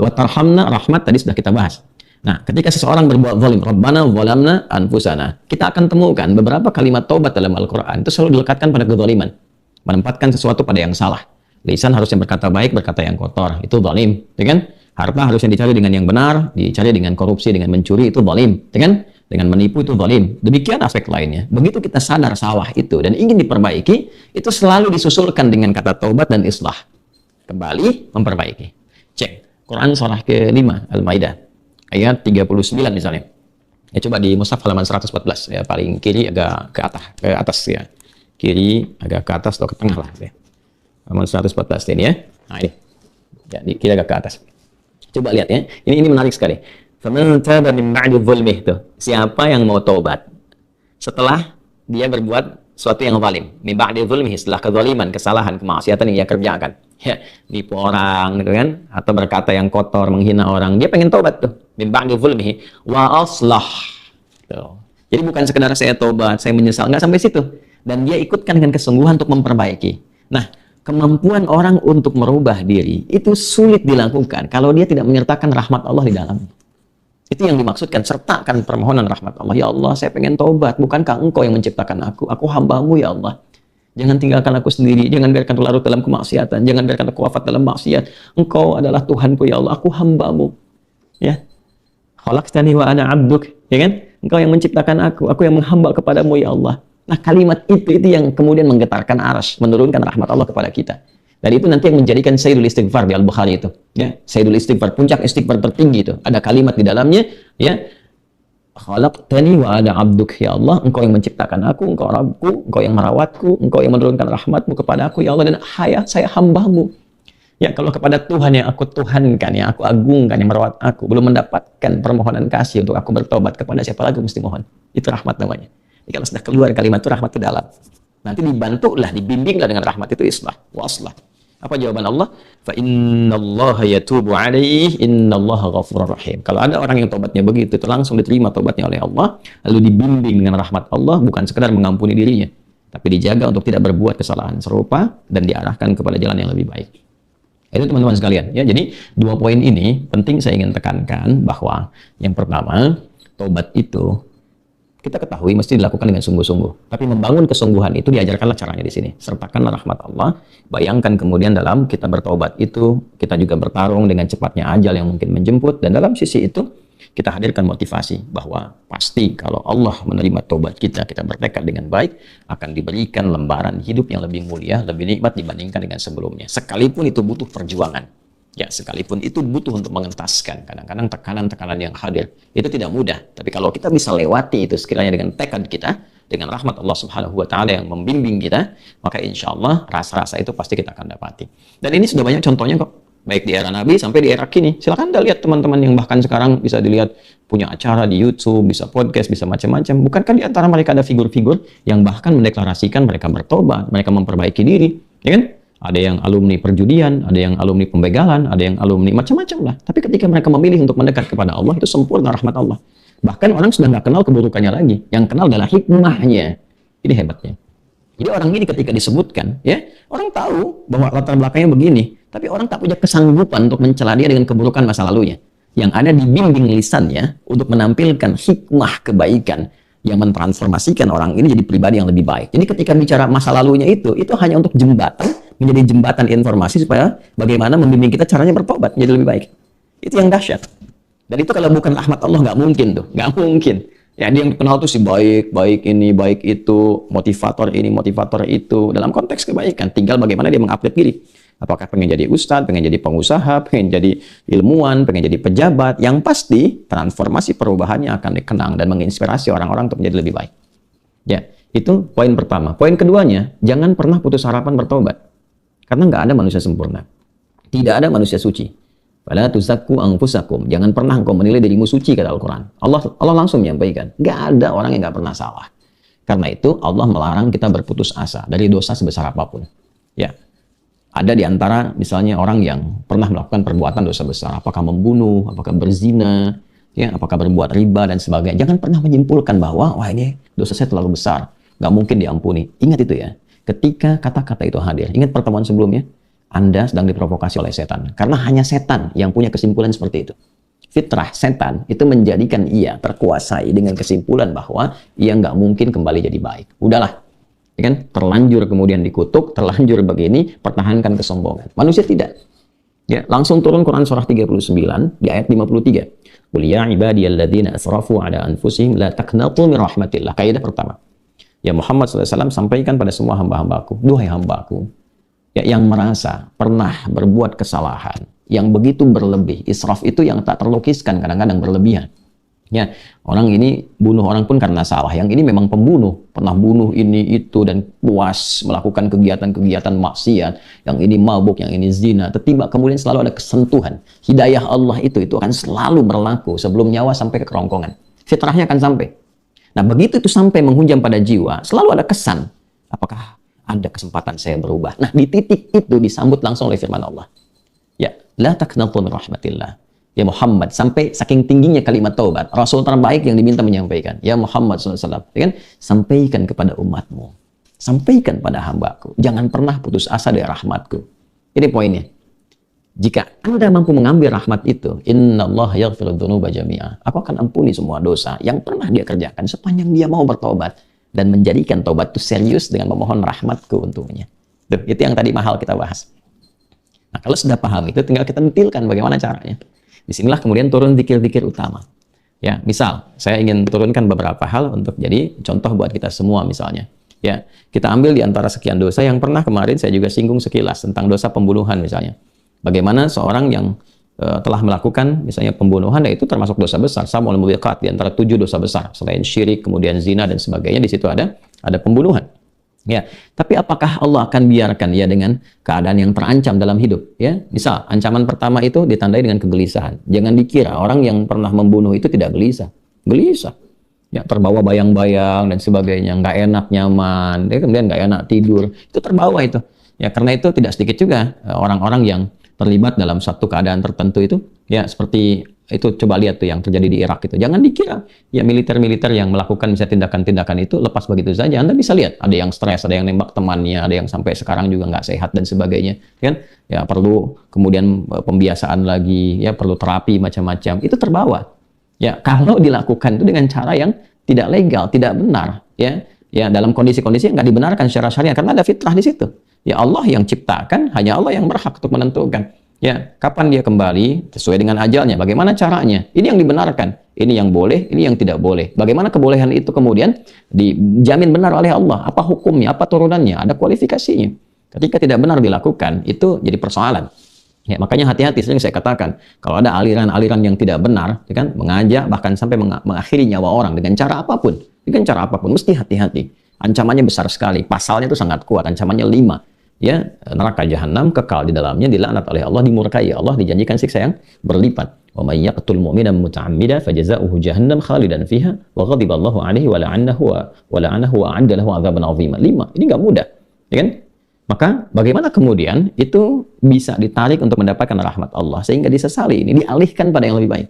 wa tarhamna, rahmat tadi sudah kita bahas. Nah, ketika seseorang berbuat zalim, Rabbana zalamna anfusana, kita akan temukan beberapa kalimat taubat dalam Al-Quran itu selalu dilekatkan pada kezaliman, menempatkan sesuatu pada yang salah. Lisan harusnya berkata baik, berkata yang kotor, itu zalim, ya kan? Harta harusnya dicari dengan yang benar, dicari dengan korupsi, dengan mencuri, itu zalim, ya kan? Dengan menipu itu zalim. Demikian aspek lainnya. Begitu kita sadar salah itu dan ingin diperbaiki, itu selalu disusulkan dengan kata taubat dan islah. Kembali memperbaiki. Cek Quran surah ke-5 Al-Maidah ayat 39 misalnya. Ya, coba di mushaf halaman 114 ya, paling kiri agak ke atas ya. Kiri agak ke atas atau ke tengah lah ya. Halaman 114 ini ya. Nah, ini. Ya, di kiri agak ke atas. Coba lihat ya. Ini menarik sekali. Faman taba min ba'di dzulmih tuh. Siapa yang mau taubat setelah dia berbuat suatu yang zalim, min ba'di dzulmih, setelah kezaliman, kesalahan, kemaksiatan yang ia kerjakan. Ya, nipu orang gitu kan, atau berkata yang kotor, menghina orang, dia pengen taubat tuh, min ba'di dzulmih wa aslah tuh. Jadi bukan sekedar saya taubat, saya menyesal, nggak sampai situ, dan dia ikutkan dengan kesungguhan untuk memperbaiki. Nah, kemampuan orang untuk merubah diri itu sulit dilakukan kalau dia tidak menyertakan rahmat Allah di dalamnya. Itu yang dimaksudkan, sertakan permohonan rahmat Allah. Ya Allah, saya pengen taubat, bukankah Engkau yang menciptakan aku hamba-Mu ya Allah. Jangan tinggalkan aku sendiri, jangan biarkan aku larut dalam kemaksiatan, jangan biarkan aku wafat dalam maksiat. Engkau adalah Tuhanku ya Allah, aku hamba-Mu. Ya. Khalaqtani wa ana 'abduk, ya kan? Engkau yang menciptakan aku yang menghamba kepadamu ya Allah. Nah, kalimat itu yang kemudian menggetarkan arsy, menurunkan rahmat Allah kepada kita. Dan itu nanti yang menjadikan Sayyidul Istighfar di Al-Bukhari itu. Ya, Sayyidul Istighfar, puncak istighfar tertinggi itu. Ada kalimat di dalamnya, ya. Khalaqtani wa ana 'abduk, ya Allah, Engkau yang menciptakan aku, Engkau Rabbku, Engkau yang merawatku, Engkau yang menurunkan rahmat-Mu kepada aku, ya Allah, dan saya hamba-Mu. Ya, kalau kepada Tuhan yang aku tuhankan, yang aku agungkan, yang merawat aku, belum mendapatkan permohonan kasih untuk aku bertobat, kepada siapa lagi mesti mohon? Itu rahmat namanya. Jadi kalau sudah keluar kalimat itu, rahmat itu dalam. Nanti dibantulah, dibimbinglah dengan rahmat itu, islah, waslah. Apa jawaban Allah? Fa innallaha yatubu alaihi innallaha ghafurur rahim. Kalau ada orang yang tobatnya begitu, itu langsung diterima tobatnya oleh Allah, lalu dibimbing dengan rahmat Allah, bukan sekedar mengampuni dirinya, tapi dijaga untuk tidak berbuat kesalahan serupa dan diarahkan kepada jalan yang lebih baik. Itu teman-teman sekalian, ya. Jadi dua poin ini penting saya ingin tekankan, bahwa yang pertama, tobat itu kita ketahui mesti dilakukan dengan sungguh-sungguh. Tapi membangun kesungguhan itu diajarkanlah caranya di sini. Sertakanlah rahmat Allah. Bayangkan kemudian dalam kita bertobat itu, kita juga bertarung dengan cepatnya ajal yang mungkin menjemput. Dan dalam sisi itu, kita hadirkan motivasi bahwa pasti kalau Allah menerima tobat kita, kita bertekad dengan baik, akan diberikan lembaran hidup yang lebih mulia, lebih nikmat dibandingkan dengan sebelumnya. Sekalipun itu butuh perjuangan. Ya, sekalipun itu butuh untuk mengentaskan. Kadang-kadang tekanan-tekanan yang hadir itu tidak mudah. Tapi kalau kita bisa lewati itu sekiranya dengan tekad kita, dengan rahmat Allah Subhanahu wa Ta'ala yang membimbing kita, maka insya Allah rasa-rasa itu pasti kita akan dapati. Dan ini sudah banyak contohnya kok, baik di era Nabi sampai di era kini. Silakan Anda lihat teman-teman yang bahkan sekarang bisa dilihat punya acara di YouTube, bisa podcast, bisa macam-macam. Bukankah di antara mereka ada figur-figur yang bahkan mendeklarasikan mereka bertobat, mereka memperbaiki diri, ya kan? Ada yang alumni perjudian, ada yang alumni pembegalan, ada yang alumni macam-macam lah. Tapi ketika mereka memilih untuk mendekat kepada Allah, itu sempurna rahmat Allah. Bahkan orang sudah nggak kenal keburukannya lagi. Yang kenal adalah hikmahnya. Ini hebatnya. Jadi orang ini ketika disebutkan, ya, orang tahu bahwa latar belakangnya begini, tapi orang tak punya kesanggupan untuk mencela dia dengan keburukan masa lalunya. Yang ada dibimbing lisannya untuk menampilkan hikmah kebaikan yang mentransformasikan orang ini jadi pribadi yang lebih baik. Jadi ketika bicara masa lalunya itu hanya untuk jembatan, menjadi jembatan informasi supaya bagaimana membimbing kita caranya bertobat menjadi lebih baik. Itu yang dahsyat. Dan itu kalau bukan rahmat Allah nggak mungkin tuh, nggak mungkin. Ya, dia yang kenal tuh si baik ini, baik itu, motivator ini, motivator itu, dalam konteks kebaikan. Tinggal bagaimana dia mengupdate diri. Apakah pengen jadi ustadz, pengen jadi pengusaha, pengen jadi ilmuwan, pengen jadi pejabat. Yang pasti transformasi perubahannya akan dikenang dan menginspirasi orang-orang untuk menjadi lebih baik. Ya, itu poin pertama. Poin keduanya, jangan pernah putus harapan bertobat. Karena nggak ada manusia sempurna. Tidak ada manusia suci. Fala tuzakku anfusakum. Jangan pernah engkau menilai dirimu suci, kata Al-Quran. Allah langsung menyampaikan. Nggak ada orang yang nggak pernah salah. Karena itu Allah melarang kita berputus asa dari dosa sebesar apapun. Ya, ada di antara misalnya orang yang pernah melakukan perbuatan dosa besar. Apakah membunuh, apakah berzina, ya, apakah berbuat riba dan sebagainya. Jangan pernah menyimpulkan bahwa wah ini dosa saya terlalu besar, nggak mungkin diampuni. Ingat itu ya. Ketika kata-kata itu hadir, ingat pertemuan sebelumnya, Anda sedang diprovokasi oleh setan. Karena hanya setan yang punya kesimpulan seperti itu. Fitrah setan itu menjadikan ia terkuasai dengan kesimpulan bahwa ia nggak mungkin kembali jadi baik. Udahlah, ya kan? Terlanjur kemudian dikutuk, terlanjur begini, pertahankan kesombongan. Manusia tidak. Ya, langsung turun Quran surah 39 di ayat 53. Qul ya ibadiyalladzina asrafu ala anfusihim la taqnatu min rahmatillah. Kaidah pertama. Ya Muhammad SAW sampaikan pada semua hamba-hambaku, duhai hambaku, ya, yang merasa pernah berbuat kesalahan, yang begitu berlebih. Israf itu yang tak terlukiskan, kadang-kadang berlebihan. Ya, orang ini bunuh orang pun karena salah. Yang ini memang pembunuh, pernah bunuh ini itu dan puas melakukan kegiatan-kegiatan maksiat. Yang ini mabuk, yang ini zina. Tiba kemudian selalu ada kesentuhan. Hidayah Allah itu akan selalu berlaku sebelum nyawa sampai ke kerongkongan. Fitrahnya akan sampai. Nah, begitu itu sampai menghunjam pada jiwa, selalu ada kesan. Apakah ada kesempatan saya berubah? Nah, di titik itu disambut langsung oleh firman Allah. Ya, la taqnatu min rahmatillah. Ya Muhammad, sampai saking tingginya kalimat taubat, Rasul terbaik yang diminta menyampaikan. Ya Muhammad SAW, ya kan? Sampaikan kepada umatmu. Sampaikan pada hambaku. Jangan pernah putus asa dari rahmatku. Ini poinnya. Jika Anda mampu mengambil rahmat itu, innallaha yaghfiru dzunuba jami'a. Aku akan ampuni semua dosa yang pernah dia kerjakan sepanjang dia mau bertobat dan menjadikan tobat itu serius dengan memohon rahmatku untuknya. Tuh, itu yang tadi mahal kita bahas. Nah, kalau sudah paham itu tinggal kita detilkan bagaimana caranya. Disinilah kemudian turun zikir-zikir utama. Ya, misal saya ingin turunkan beberapa hal untuk jadi contoh buat kita semua misalnya. Ya, kita ambil di antara sekian dosa yang pernah kemarin saya juga singgung sekilas tentang dosa pembunuhan misalnya. Bagaimana seorang yang telah melakukan misalnya pembunuhan, itu termasuk dosa besar, sab'ul mubiqat, di antara 7 dosa besar selain syirik, kemudian zina dan sebagainya. Di situ ada pembunuhan. Ya, tapi apakah Allah akan biarkan ya dengan keadaan yang terancam dalam hidup? Ya, misal ancaman pertama itu ditandai dengan kegelisahan. Jangan dikira orang yang pernah membunuh itu tidak gelisah. Gelisah. Ya, terbawa bayang-bayang dan sebagainya, nggak enak nyaman, kemudian nggak enak tidur, itu terbawa itu. Ya, karena itu tidak sedikit juga orang-orang yang terlibat dalam satu keadaan tertentu itu, ya seperti itu. Coba lihat tuh yang terjadi di Irak itu. Jangan dikira ya militer-militer yang melakukan misalnya tindakan-tindakan itu lepas begitu saja. Anda bisa lihat ada yang stres, ada yang nembak temannya, ada yang sampai sekarang juga nggak sehat dan sebagainya, kan? Ya perlu kemudian pembiasaan lagi, ya perlu terapi macam-macam. Itu terbawa. Ya kalau dilakukan itu dengan cara yang tidak legal, tidak benar, ya dalam kondisi-kondisi yang nggak dibenarkan secara syariat, karena ada fitrah di situ. Ya Allah yang ciptakan, hanya Allah yang berhak untuk menentukan. Ya, kapan dia kembali sesuai dengan ajalnya, bagaimana caranya. Ini yang dibenarkan, ini yang boleh, ini yang tidak boleh. Bagaimana kebolehan itu kemudian dijamin benar oleh Allah, apa hukumnya, apa turunannya, ada kualifikasinya. Ketika tidak benar dilakukan, itu jadi persoalan. Ya, makanya hati-hati, sering saya katakan, kalau ada aliran-aliran yang tidak benar, ya kan, mengajak bahkan sampai mengakhiri nyawa orang dengan cara apapun, mesti hati-hati. Ancamannya besar sekali, pasalnya itu sangat kuat, ancamannya 5. Ya, neraka jahanam, kekal di dalamnya, dilaknat oleh Allah, dimurkai Allah, dijanjikan siksa yang berlipat. Wa may yaqtul mu'mina muta'ammidan fajaza'uhu jahannam khalidan fiha wa ghadiba Allahu 'alaihi wa la'anahu wa 'adda lahu 'adzaban 'azima. 5. Ini enggak mudah, ya kan? Maka bagaimana kemudian itu bisa ditarik untuk mendapatkan rahmat Allah sehingga disesali, ini dialihkan pada yang lebih baik.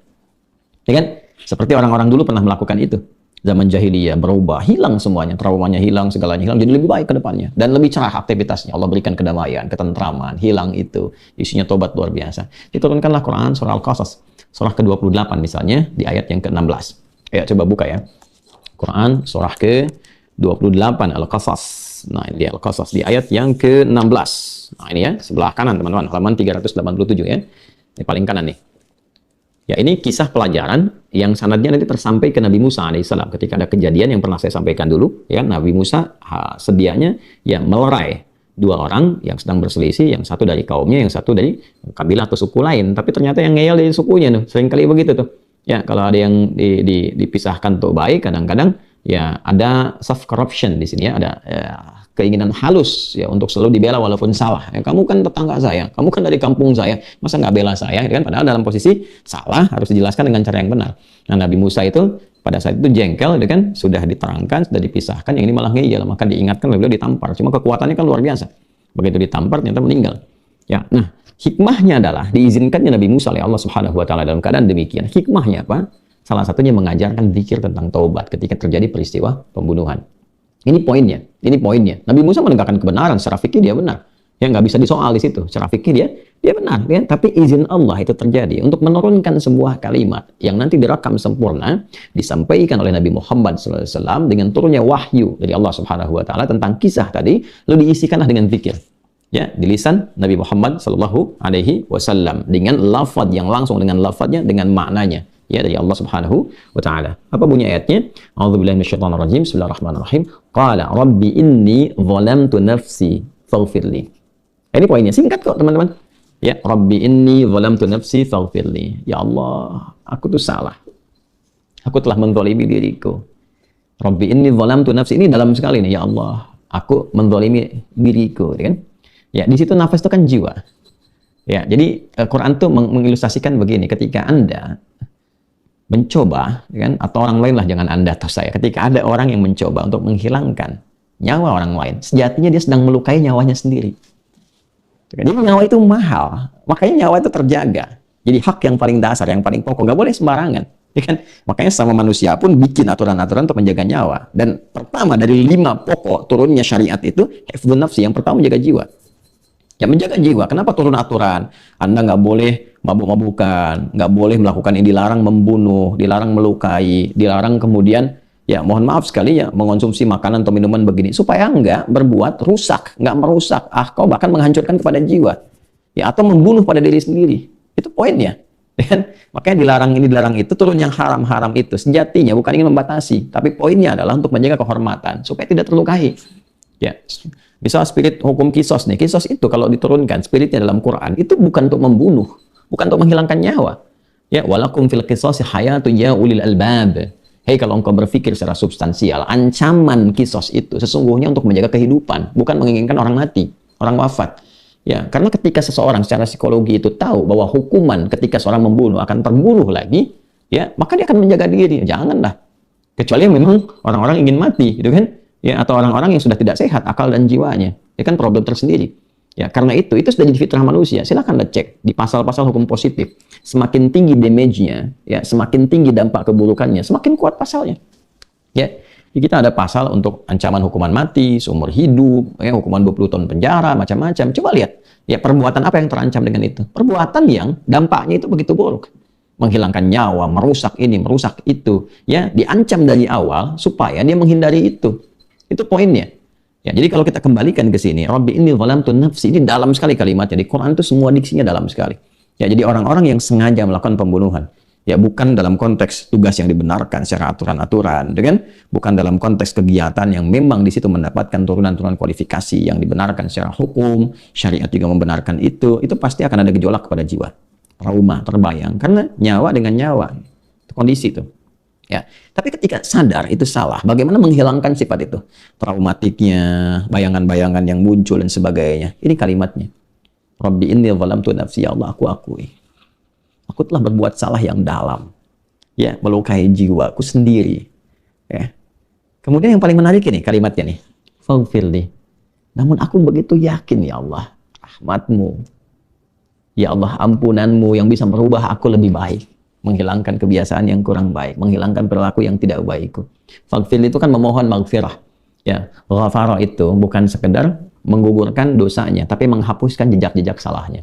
Ya kan? Seperti orang-orang dulu pernah melakukan itu. Zaman jahiliyah berubah, hilang semuanya, traumanya hilang, segalanya hilang, jadi lebih baik ke depannya dan lebih cerah aktivitasnya. Allah berikan kedamaian, ketentraman, hilang itu, isinya tobat luar biasa. Diturunkanlah Quran surah Al-Qasas, surah ke-28 misalnya di ayat yang ke-16. Ya, coba buka ya. Quran surah ke-28 Al-Qasas. Nah, ini Al-Qasas di ayat yang ke-16. Nah, ini ya, sebelah kanan teman-teman, halaman 387 ya. Ini paling kanan nih. Ya, ini kisah pelajaran yang sanadnya nanti tersampai ke Nabi Musa alaihissalam ketika ada kejadian yang pernah saya sampaikan dulu. Ya, Nabi Musa sedianya ya melerai 2 orang yang sedang berselisih, yang satu dari kaumnya, yang satu dari kabilah atau suku lain. Tapi ternyata yang ngeyel dari sukunya tuh, seringkali begitu tuh. Ya, kalau ada yang dipisahkan tuh baik, kadang-kadang ya ada soft corruption di sini ya, ada keinginan halus ya untuk selalu dibela walaupun salah. Ya, kamu kan tetangga saya, kamu kan dari kampung saya, masa nggak bela saya? Kan padahal dalam posisi salah harus dijelaskan dengan cara yang benar. Nah, Nabi Musa itu pada saat itu jengkel, kan sudah diterangkan, sudah dipisahkan, yang ini malah ngeyel, maka diingatkan beliau ditampar. Cuma kekuatannya kan luar biasa. Begitu ditampar ternyata meninggal. Ya, nah hikmahnya adalah diizinkannya Nabi Musa oleh Allah Subhanahu wa taala dalam keadaan demikian. Hikmahnya apa? Salah satunya mengajarkan zikir tentang taubat ketika terjadi peristiwa pembunuhan. Ini poinnya. Nabi Musa menegakkan kebenaran, secara fikih dia benar. Ya, nggak bisa disoal di situ. Secara fikih dia benar. Ya. Tapi izin Allah itu terjadi untuk menurunkan sebuah kalimat yang nanti direkam sempurna, disampaikan oleh Nabi Muhammad SAW dengan turunnya wahyu dari Allah Subhanahu Wa Taala tentang kisah tadi, lalu diisikanlah dengan zikir. Ya, di lisan Nabi Muhammad Sallallahu Alaihi Wasallam dengan lafaz yang langsung, dengan lafaznya, dengan maknanya. Ya, dari Allah Subhanahu wa taala. Apa bunyi ayatnya? A'udzubillahi minasyaitonirrajim. Bismillahirrahmanirrahim. Qala rabbi inni zalamtu nafsi faghfirli. Ini poinnya, singkat kok teman-teman. Ya, rabbi inni zalamtu nafsi faghfirli. Ya Allah, aku tuh salah. Aku telah menzalimi diriku. Rabbi inni zalamtu nafsi, ini dalam sekali nih. Ya Allah, aku menzalimi diriku, kan? Ya, di situ nafas itu kan jiwa. Ya, jadi Quran tuh mengilustrasikan begini, ketika Anda mencoba, kan, atau orang lain lah, jangan Anda atau saya, ketika ada orang yang mencoba untuk menghilangkan nyawa orang lain, sejatinya dia sedang melukai nyawanya sendiri. Jadi nyawa itu mahal, makanya nyawa itu terjaga. Jadi hak yang paling dasar, yang paling pokok, nggak boleh sembarangan. Ya kan? Makanya sama manusia pun bikin aturan-aturan untuk menjaga nyawa. Dan pertama dari 5 pokok turunnya syariat itu, hifdzun nafsi, yang pertama menjaga jiwa. Ya, menjaga jiwa. Kenapa turun aturan? Anda nggak boleh mabuk-mabukan, nggak boleh melakukan ini, dilarang membunuh, dilarang melukai, dilarang kemudian, ya mohon maaf sekali ya, mengonsumsi makanan atau minuman begini. Supaya nggak berbuat rusak, nggak merusak. Kau bahkan menghancurkan kepada jiwa. Ya, atau membunuh pada diri sendiri. Itu poinnya. Dan makanya dilarang ini, dilarang itu, turun yang haram-haram itu. Sejatinya bukan ingin membatasi, tapi poinnya adalah untuk menjaga kehormatan, supaya tidak terlukai. Ya, misal spirit hukum kisos nih, kisos itu kalau diturunkan spiritnya dalam Quran itu bukan untuk membunuh, bukan untuk menghilangkan nyawa. Ya, walakum fil qisasi hayatun ya ulil albab. Hei, kalau engkau berpikir secara substansial, ancaman kisos itu sesungguhnya untuk menjaga kehidupan, bukan menginginkan orang mati, orang wafat. Ya, karena ketika seseorang secara psikologi itu tahu bahwa hukuman ketika seorang membunuh akan terbunuh lagi, ya, maka dia akan menjaga diri. Janganlah. Kecuali memang orang-orang ingin mati, gitu kan? Ya, atau orang-orang yang sudah tidak sehat akal dan jiwanya, ya kan problem tersendiri. Ya, karena itu sudah jadi fitrah manusia. Silakan cek di pasal-pasal hukum positif. Semakin tinggi damage-nya, ya, semakin tinggi dampak keburukannya, semakin kuat pasalnya. Ya, kita ada pasal untuk ancaman hukuman mati, seumur hidup, ya, hukuman 20 tahun penjara, macam-macam. Coba lihat, ya, perbuatan apa yang terancam dengan itu? Perbuatan yang dampaknya itu begitu buruk. Menghilangkan nyawa, merusak ini, merusak itu, ya, diancam dari awal supaya dia menghindari itu. Itu poinnya. Ya, jadi kalau kita kembalikan ke sini, Rabbi inni zalamtu nafsi, ini dalam sekali kalimatnya. Di Quran itu semua diksinya dalam sekali. Ya, jadi orang-orang yang sengaja melakukan pembunuhan, ya, bukan dalam konteks tugas yang dibenarkan secara aturan-aturan, dengan bukan dalam konteks kegiatan yang memang di situ mendapatkan turunan-turunan kualifikasi yang dibenarkan secara hukum, syariat juga membenarkan itu pasti akan ada gejolak kepada jiwa. Trauma terbayang karena nyawa dengan nyawa. Itu kondisi itu. Ya, tapi ketika sadar itu salah, bagaimana menghilangkan sifat itu? Traumatiknya, bayangan-bayangan yang muncul dan sebagainya. Ini kalimatnya. Rabbi inni zalamtu nafsi, ya Allah, aku akui. Aku telah berbuat salah yang dalam. Ya, melukai jiwaku sendiri. Ya. Kemudian yang paling menarik ini kalimatnya nih. Faghfirli. Namun aku begitu yakin, ya Allah, rahmat-Mu. Ya Allah, ampunan-Mu yang bisa merubah aku lebih baik. Menghilangkan kebiasaan yang kurang baik, menghilangkan perilaku yang tidak baikku. Faghfir itu kan memohon maghfirah. Ya, ghafara itu bukan sekedar menggugurkan dosanya, tapi menghapuskan jejak-jejak salahnya.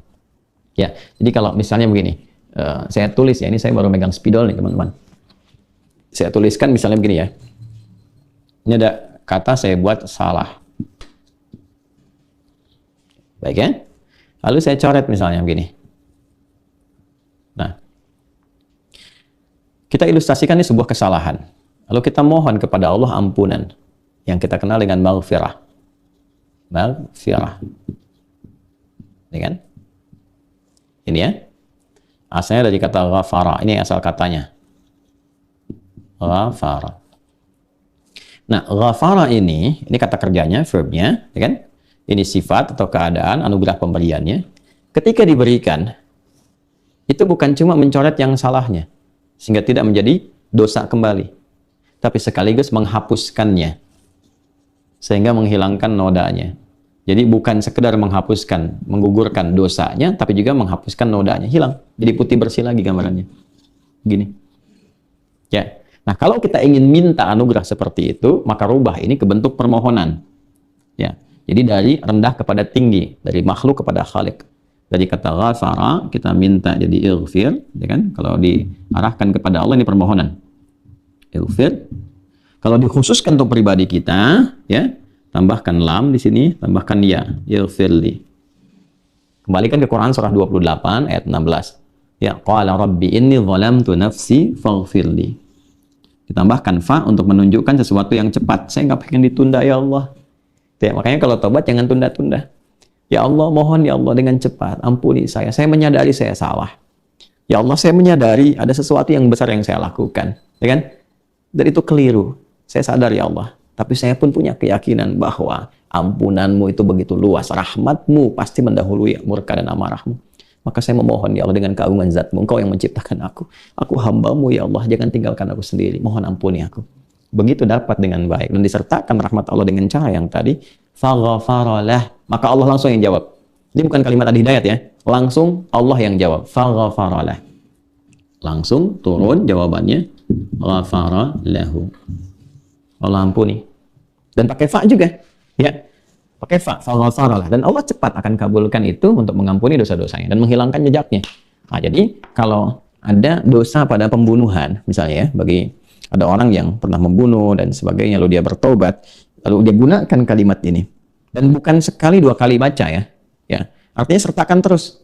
Ya, jadi kalau misalnya begini, saya tulis ya, ini saya baru megang spidol nih teman-teman. Saya tuliskan misalnya begini ya. Ini ada kata saya buat salah. Baik ya. Lalu saya coret misalnya begini. Nah, kita ilustrasikan ini sebuah kesalahan. Lalu kita mohon kepada Allah ampunan. Yang kita kenal dengan maghfirah. Maghfirah. Ini kan? Ini ya. Asalnya dari kata ghafara. Ini asal katanya. Ghafara. Nah, ghafara ini kata kerjanya, verbnya, ya kan? Ini sifat atau keadaan, anugerah pemberiannya. Ketika diberikan, itu bukan cuma mencoret yang salahnya, sehingga tidak menjadi dosa kembali, tapi sekaligus menghapuskannya, sehingga menghilangkan nodanya. Jadi bukan sekedar menghapuskan, menggugurkan dosanya, tapi juga menghapuskan nodanya, hilang. Jadi putih bersih lagi gambarannya. Gini. Ya. Nah, kalau kita ingin minta anugerah seperti itu, maka rubah ini ke bentuk permohonan. Ya. Jadi dari rendah kepada tinggi, dari makhluk kepada khalik. Dari kata ghafara, kita minta jadi ighfir, ya kan? Kalau diarahkan kepada Allah, ini permohonan. Ighfir. Kalau dikhususkan untuk pribadi kita, ya, tambahkan lam di sini, tambahkan ya, ighfirli. Kembalikan ke Quran surah 28 ayat 16. Ya, qala rabbi inni zalamtu nafsi faghfirli. Ditambahkan fa untuk menunjukkan sesuatu yang cepat. Saya nggak pengen ditunda, ya Allah. Ya, makanya kalau tobat jangan tunda-tunda. Ya Allah, mohon ya Allah dengan cepat, ampuni saya. Saya menyadari saya salah. Ya Allah, saya menyadari ada sesuatu yang besar yang saya lakukan. Ya kan? Dan itu keliru. Saya sadar ya Allah. Tapi saya pun punya keyakinan bahwa ampunanmu itu begitu luas. Rahmatmu pasti mendahului murka dan amarahmu. Maka saya memohon ya Allah dengan keagungan zatmu. Engkau yang menciptakan aku. Aku hambamu ya Allah. Jangan tinggalkan aku sendiri. Mohon ampuni aku. Begitu dapat dengan baik. Dan disertakan rahmat Allah dengan cara yang tadi. Faghafaralah. Maka Allah langsung yang jawab. Ini bukan kalimat adi hidayat ya. Langsung Allah yang jawab. Faghafaralah. Langsung turun jawabannya. Ghafara lahu. Allah ampuni. Dan pakai fa juga. Ya. Pakai faghfaralah, dan Allah cepat akan kabulkan itu untuk mengampuni dosa-dosanya dan menghilangkan jejaknya. Nah, jadi kalau ada dosa pada pembunuhan, misalnya ya, bagi ada orang yang pernah membunuh dan sebagainya, lalu dia bertobat, lalu dia gunakan kalimat ini, dan bukan sekali dua kali baca ya, artinya sertakan terus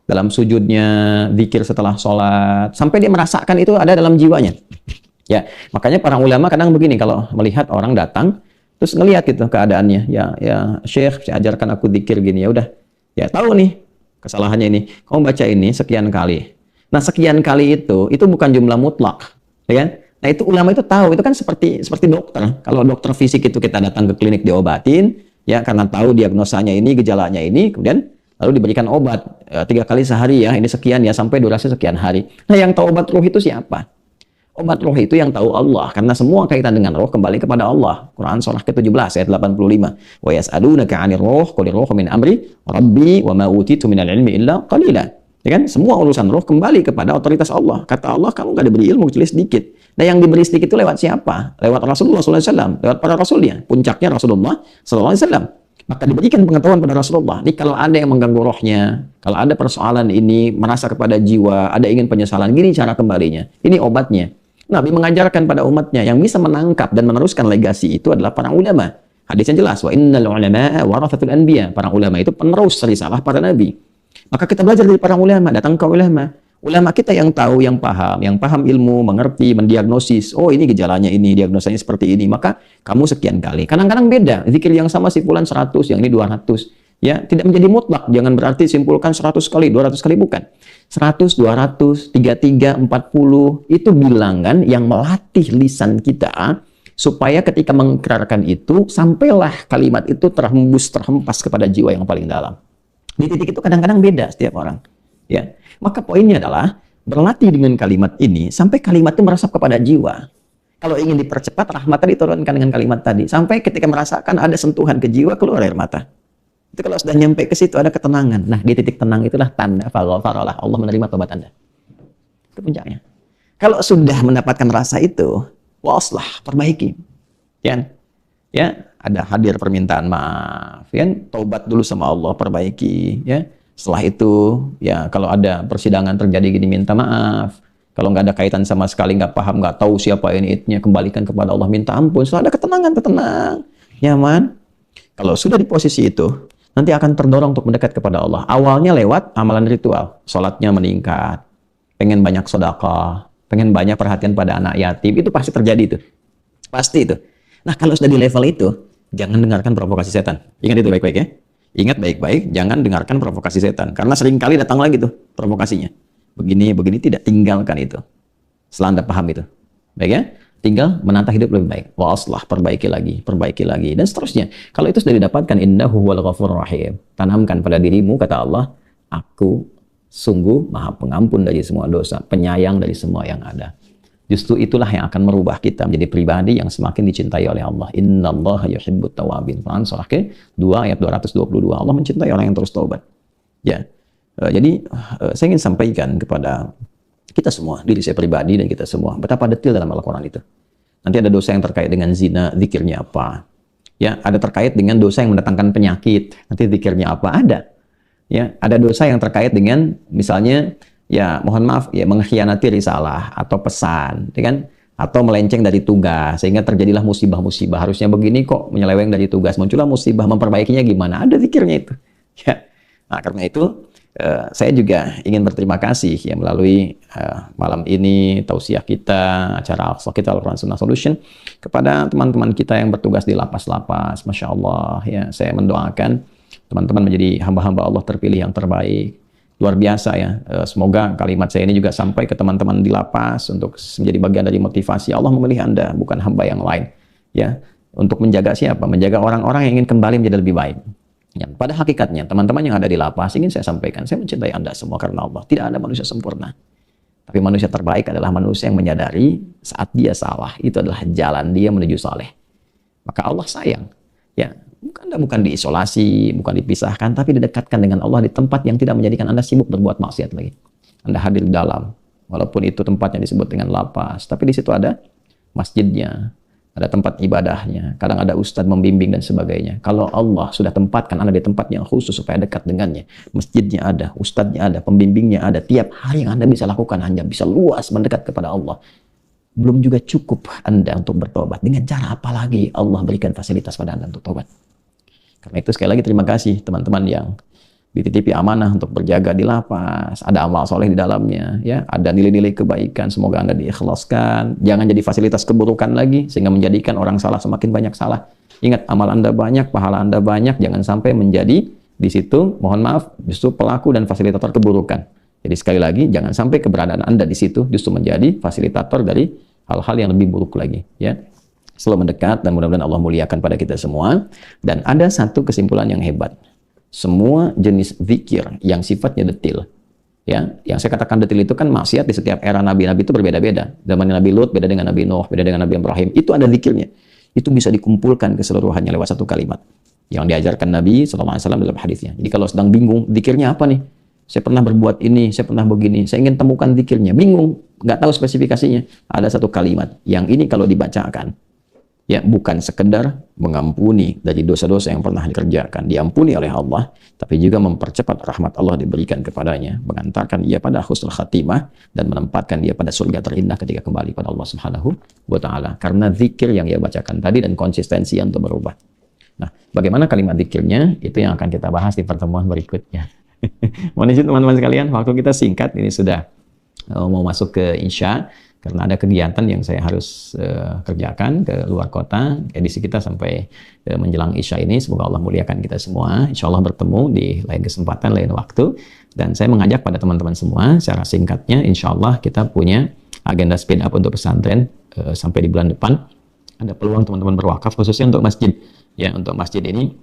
dalam sujudnya, zikir setelah sholat, sampai dia merasakan itu ada dalam jiwanya. Ya, makanya para ulama kadang begini, kalau melihat orang datang, terus ngelihat gitu keadaannya, ya Syekh, saya ajarkan aku zikir gini, ya udah, ya tahu nih kesalahannya ini, kamu baca ini sekian kali. Nah, sekian kali itu bukan jumlah mutlak, ya kan? Nah, itu ulama itu tahu, itu kan seperti dokter. Kalau dokter fisik itu kita datang ke klinik diobatin, ya karena tahu diagnosanya ini, gejalanya ini, kemudian lalu diberikan obat 3 kali sehari ya, ini sekian ya, sampai durasi sekian hari. Nah, yang tahu obat ruh itu siapa? Obat roh itu yang tahu Allah, karena semua kaitan dengan roh kembali kepada Allah. Quran surah ke-17 ayat 85. Wa yas'alunaka 'anir ruh qul ruhu min amri rabbi wa ma utitu minal ilmi illa qalila. Ya kan? Semua urusan roh kembali kepada otoritas Allah. Kata Allah, kamu enggak diberi ilmu kecuali sedikit. Nah, yang diberi sedikit itu lewat siapa? Lewat Rasulullah sallallahu alaihi wasallam, lewat para rasulnya. Puncaknya Rasulullah sallallahu alaihi wasallam. Maka diberikan pengetahuan pada Rasulullah. Ini kalau ada yang mengganggu rohnya, kalau ada persoalan ini, merasa kepada jiwa, ada ingin penyesalan, gini cara kembalinya. Ini obatnya. Nabi mengajarkan pada umatnya, yang bisa menangkap dan meneruskan legasi itu adalah para ulama. Hadisnya jelas, wa innal ulama warathatul anbiya. Para ulama itu penerus risalah para nabi. Maka kita belajar dari para ulama, datang ke ulama. Ulama kita yang tahu, yang paham ilmu, mengerti, mendiagnosis. Oh, ini gejalanya ini, diagnosanya seperti ini. Maka kamu sekian kali. Kadang-kadang beda. Zikir yang sama si fulan 100, yang ini 200. Ya, tidak menjadi mutlak. Jangan berarti simpulkan 100 kali, 200 kali, bukan. 100, 200, 33, 40, itu bilangan yang melatih lisan kita supaya ketika mengikrarkan itu, sampailah kalimat itu terhempas kepada jiwa yang paling dalam. Di titik itu kadang-kadang beda setiap orang. Ya, maka poinnya adalah berlatih dengan kalimat ini sampai kalimat itu meresap kepada jiwa. Kalau ingin dipercepat, rahmat tadi diturunkan dengan kalimat tadi. Sampai ketika merasakan ada sentuhan ke jiwa, keluar air mata. Itu kalau sudah nyampe ke situ ada ketenangan. Nah, di titik tenang itulah tanda faghfaralah, Allah menerima tobat Anda. Itu puncaknya. Kalau sudah mendapatkan rasa itu, waslah, perbaiki. Ya, ada hadir permintaan maaf, ya, tobat dulu sama Allah, perbaiki, ya. Setelah itu, ya, kalau ada persidangan terjadi gini, minta maaf. Kalau nggak ada kaitan sama sekali, nggak paham, nggak tahu siapa ini itnya, kembalikan kepada Allah, minta ampun. Setelah ada ketenangan, tenang, nyaman. Kalau sudah di posisi itu, nanti akan terdorong untuk mendekat kepada Allah. Awalnya lewat amalan ritual, sholatnya meningkat, pengen banyak sedekah, pengen banyak perhatian pada anak yatim, itu pasti terjadi itu, pasti itu. Nah, kalau sudah di level itu, jangan dengarkan provokasi setan. Ingat itu baik-baik ya. Ingat baik-baik, jangan dengarkan provokasi setan. Karena sering kali datang lagi tuh provokasinya. Begini, tidak, tinggalkan itu. Setelah Anda paham itu. Baik ya? Tinggal menata hidup lebih baik. Wa aslah, perbaiki lagi, dan seterusnya. Kalau itu sudah didapatkan, innahu huwal ghafurur rahim. Tanamkan pada dirimu, kata Allah, aku sungguh maha pengampun dari semua dosa, penyayang dari semua yang ada. Justru itulah yang akan merubah kita menjadi pribadi yang semakin dicintai oleh Allah. Innallaha yuhibbut tawwabin. Quran surah ke-2 ayat 222. Allah mencintai orang yang terus taubat. Ya. Jadi saya ingin sampaikan kepada kita semua, diri saya pribadi dan kita semua, betapa detil dalam Al-Quran itu. Nanti ada dosa yang terkait dengan zina, zikirnya apa? Ya, ada terkait dengan dosa yang mendatangkan penyakit, nanti zikirnya apa? Ada. Ya, ada dosa yang terkait dengan misalnya, ya mohon maaf, ya mengkhianati risalah atau pesan, ya kan? Atau melenceng dari tugas sehingga terjadilah musibah-musibah. Harusnya begini kok menyeleweng dari tugas, muncullah musibah, memperbaikinya gimana? Ada zikirnya itu. Ya. Nah, karena itu saya juga ingin berterima kasih ya melalui malam ini tausiah kita, acara Al-Aqsa kita Al-Quran Sunnah Solution, kepada teman-teman kita yang bertugas di lapas-lapas. Masya Allah ya, saya mendoakan teman-teman menjadi hamba-hamba Allah terpilih yang terbaik. Luar biasa ya. Semoga kalimat saya ini juga sampai ke teman-teman di lapas untuk menjadi bagian dari motivasi. Allah memilih Anda, bukan hamba yang lain. Ya, untuk menjaga siapa? Menjaga orang-orang yang ingin kembali menjadi lebih baik. Ya, pada hakikatnya, teman-teman yang ada di lapas, ingin saya sampaikan, saya mencintai Anda semua karena Allah. Tidak ada manusia sempurna. Tapi manusia terbaik adalah manusia yang menyadari saat dia salah, itu adalah jalan dia menuju saleh. Maka Allah sayang. Ya, Anda bukan diisolasi, bukan dipisahkan, tapi didekatkan dengan Allah di tempat yang tidak menjadikan Anda sibuk berbuat maksiat lagi. Anda hadir di dalam, walaupun itu tempat yang disebut dengan lapas, tapi di situ ada masjidnya, ada tempat ibadahnya, kadang ada ustadz membimbing dan sebagainya. Kalau Allah sudah tempatkan Anda di tempat yang khusus supaya dekat dengannya, masjidnya ada, ustadznya ada, pembimbingnya ada, tiap hari yang Anda bisa lakukan hanya bisa luas mendekat kepada Allah. Belum juga cukup Anda untuk bertobat. Dengan cara apa lagi Allah berikan fasilitas pada Anda untuk tobat? Karena itu sekali lagi terima kasih teman-teman yang dititipi amanah untuk berjaga di lapas, ada amal soleh di dalamnya, ya, ada nilai-nilai kebaikan, semoga Anda diikhlaskan, jangan jadi fasilitas keburukan lagi, sehingga menjadikan orang salah semakin banyak salah. Ingat, amal Anda banyak, pahala Anda banyak, jangan sampai menjadi di situ, mohon maaf, justru pelaku dan fasilitator keburukan. Jadi sekali lagi, jangan sampai keberadaan Anda di situ justru menjadi fasilitator dari hal-hal yang lebih buruk lagi, ya. Selalu mendekat, dan mudah-mudahan Allah muliakan pada kita semua. Dan ada satu kesimpulan yang hebat. Semua jenis zikir yang sifatnya detil, ya, yang saya katakan detil itu kan maksiat di setiap era nabi-nabi itu berbeda-beda. Zaman Nabi Lut beda dengan Nabi Nuh, beda dengan Nabi Ibrahim. Itu ada zikirnya. Itu bisa dikumpulkan keseluruhannya lewat satu kalimat yang diajarkan Nabi SAW dalam hadisnya. Jadi kalau sedang bingung zikirnya apa nih? Saya pernah berbuat ini, saya pernah begini, saya ingin temukan zikirnya, bingung, nggak tahu spesifikasinya. Ada satu kalimat yang ini kalau dibacakan, ya, bukan sekedar mengampuni dari dosa-dosa yang pernah dikerjakan, diampuni oleh Allah, tapi juga mempercepat rahmat Allah diberikan kepadanya, mengantarkan ia pada husnul khatimah, dan menempatkan dia pada surga terindah ketika kembali pada Allah Subhanahu wa Ta'ala. Karena zikir yang ia bacakan tadi dan konsistensi untuk berubah. Nah, bagaimana kalimat zikirnya? Itu yang akan kita bahas di pertemuan berikutnya. Mohon izin teman-teman sekalian, waktu kita singkat, ini sudah mau masuk ke Isya. Karena ada kegiatan yang saya harus kerjakan ke luar kota, edisi kita sampai menjelang Isya ini. Semoga Allah muliakan kita semua. Insya Allah bertemu di lain kesempatan, lain waktu. Dan saya mengajak pada teman-teman semua, secara singkatnya, insya Allah kita punya agenda speed up untuk pesantren sampai di bulan depan. Ada peluang teman-teman berwakaf, khususnya untuk masjid. Ya, untuk masjid ini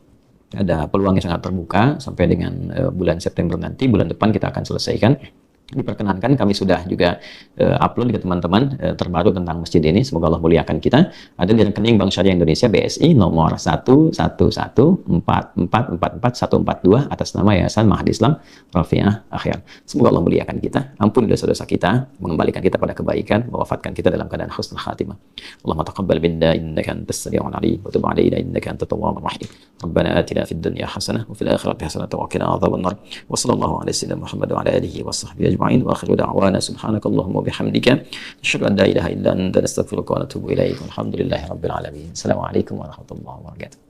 ada peluang yang sangat terbuka sampai dengan bulan September nanti. Bulan depan kita akan selesaikan. Diperkenankan, kami sudah juga upload ke teman-teman terbaru tentang masjid ini. Semoga Allah muliakan kita. Ada di rekening Bank Syariah Indonesia BSI nomor 11144444142 atas nama Yayasan Mahdi Islam Rafi'ah Akhir. Semoga Allah muliakan kita, ampuni dosa-dosa kita, mengembalikan kita pada kebaikan, mewafatkan kita dalam keadaan husnul khatimah. Allahumma taqabbal minna innaka antas samiul alim wa tub 'alaina innaka antat tawwabur rahim. Rabbana atina fid dunya hasanah wa fil akhirati hasanah wa qina adzabannar. Wa sallallahu ala sayyidina Muhammad wa ala alihi washabbihi ajma'in wa akhiru da'wana subhanakallahumma wa bihamdika asyhadu an la ilaha illa anta astaghfiruka wa atubu ilaik. Alhamdulillahirabbil alamin. Assalamualaikum warahmatullahi wabarakatuh.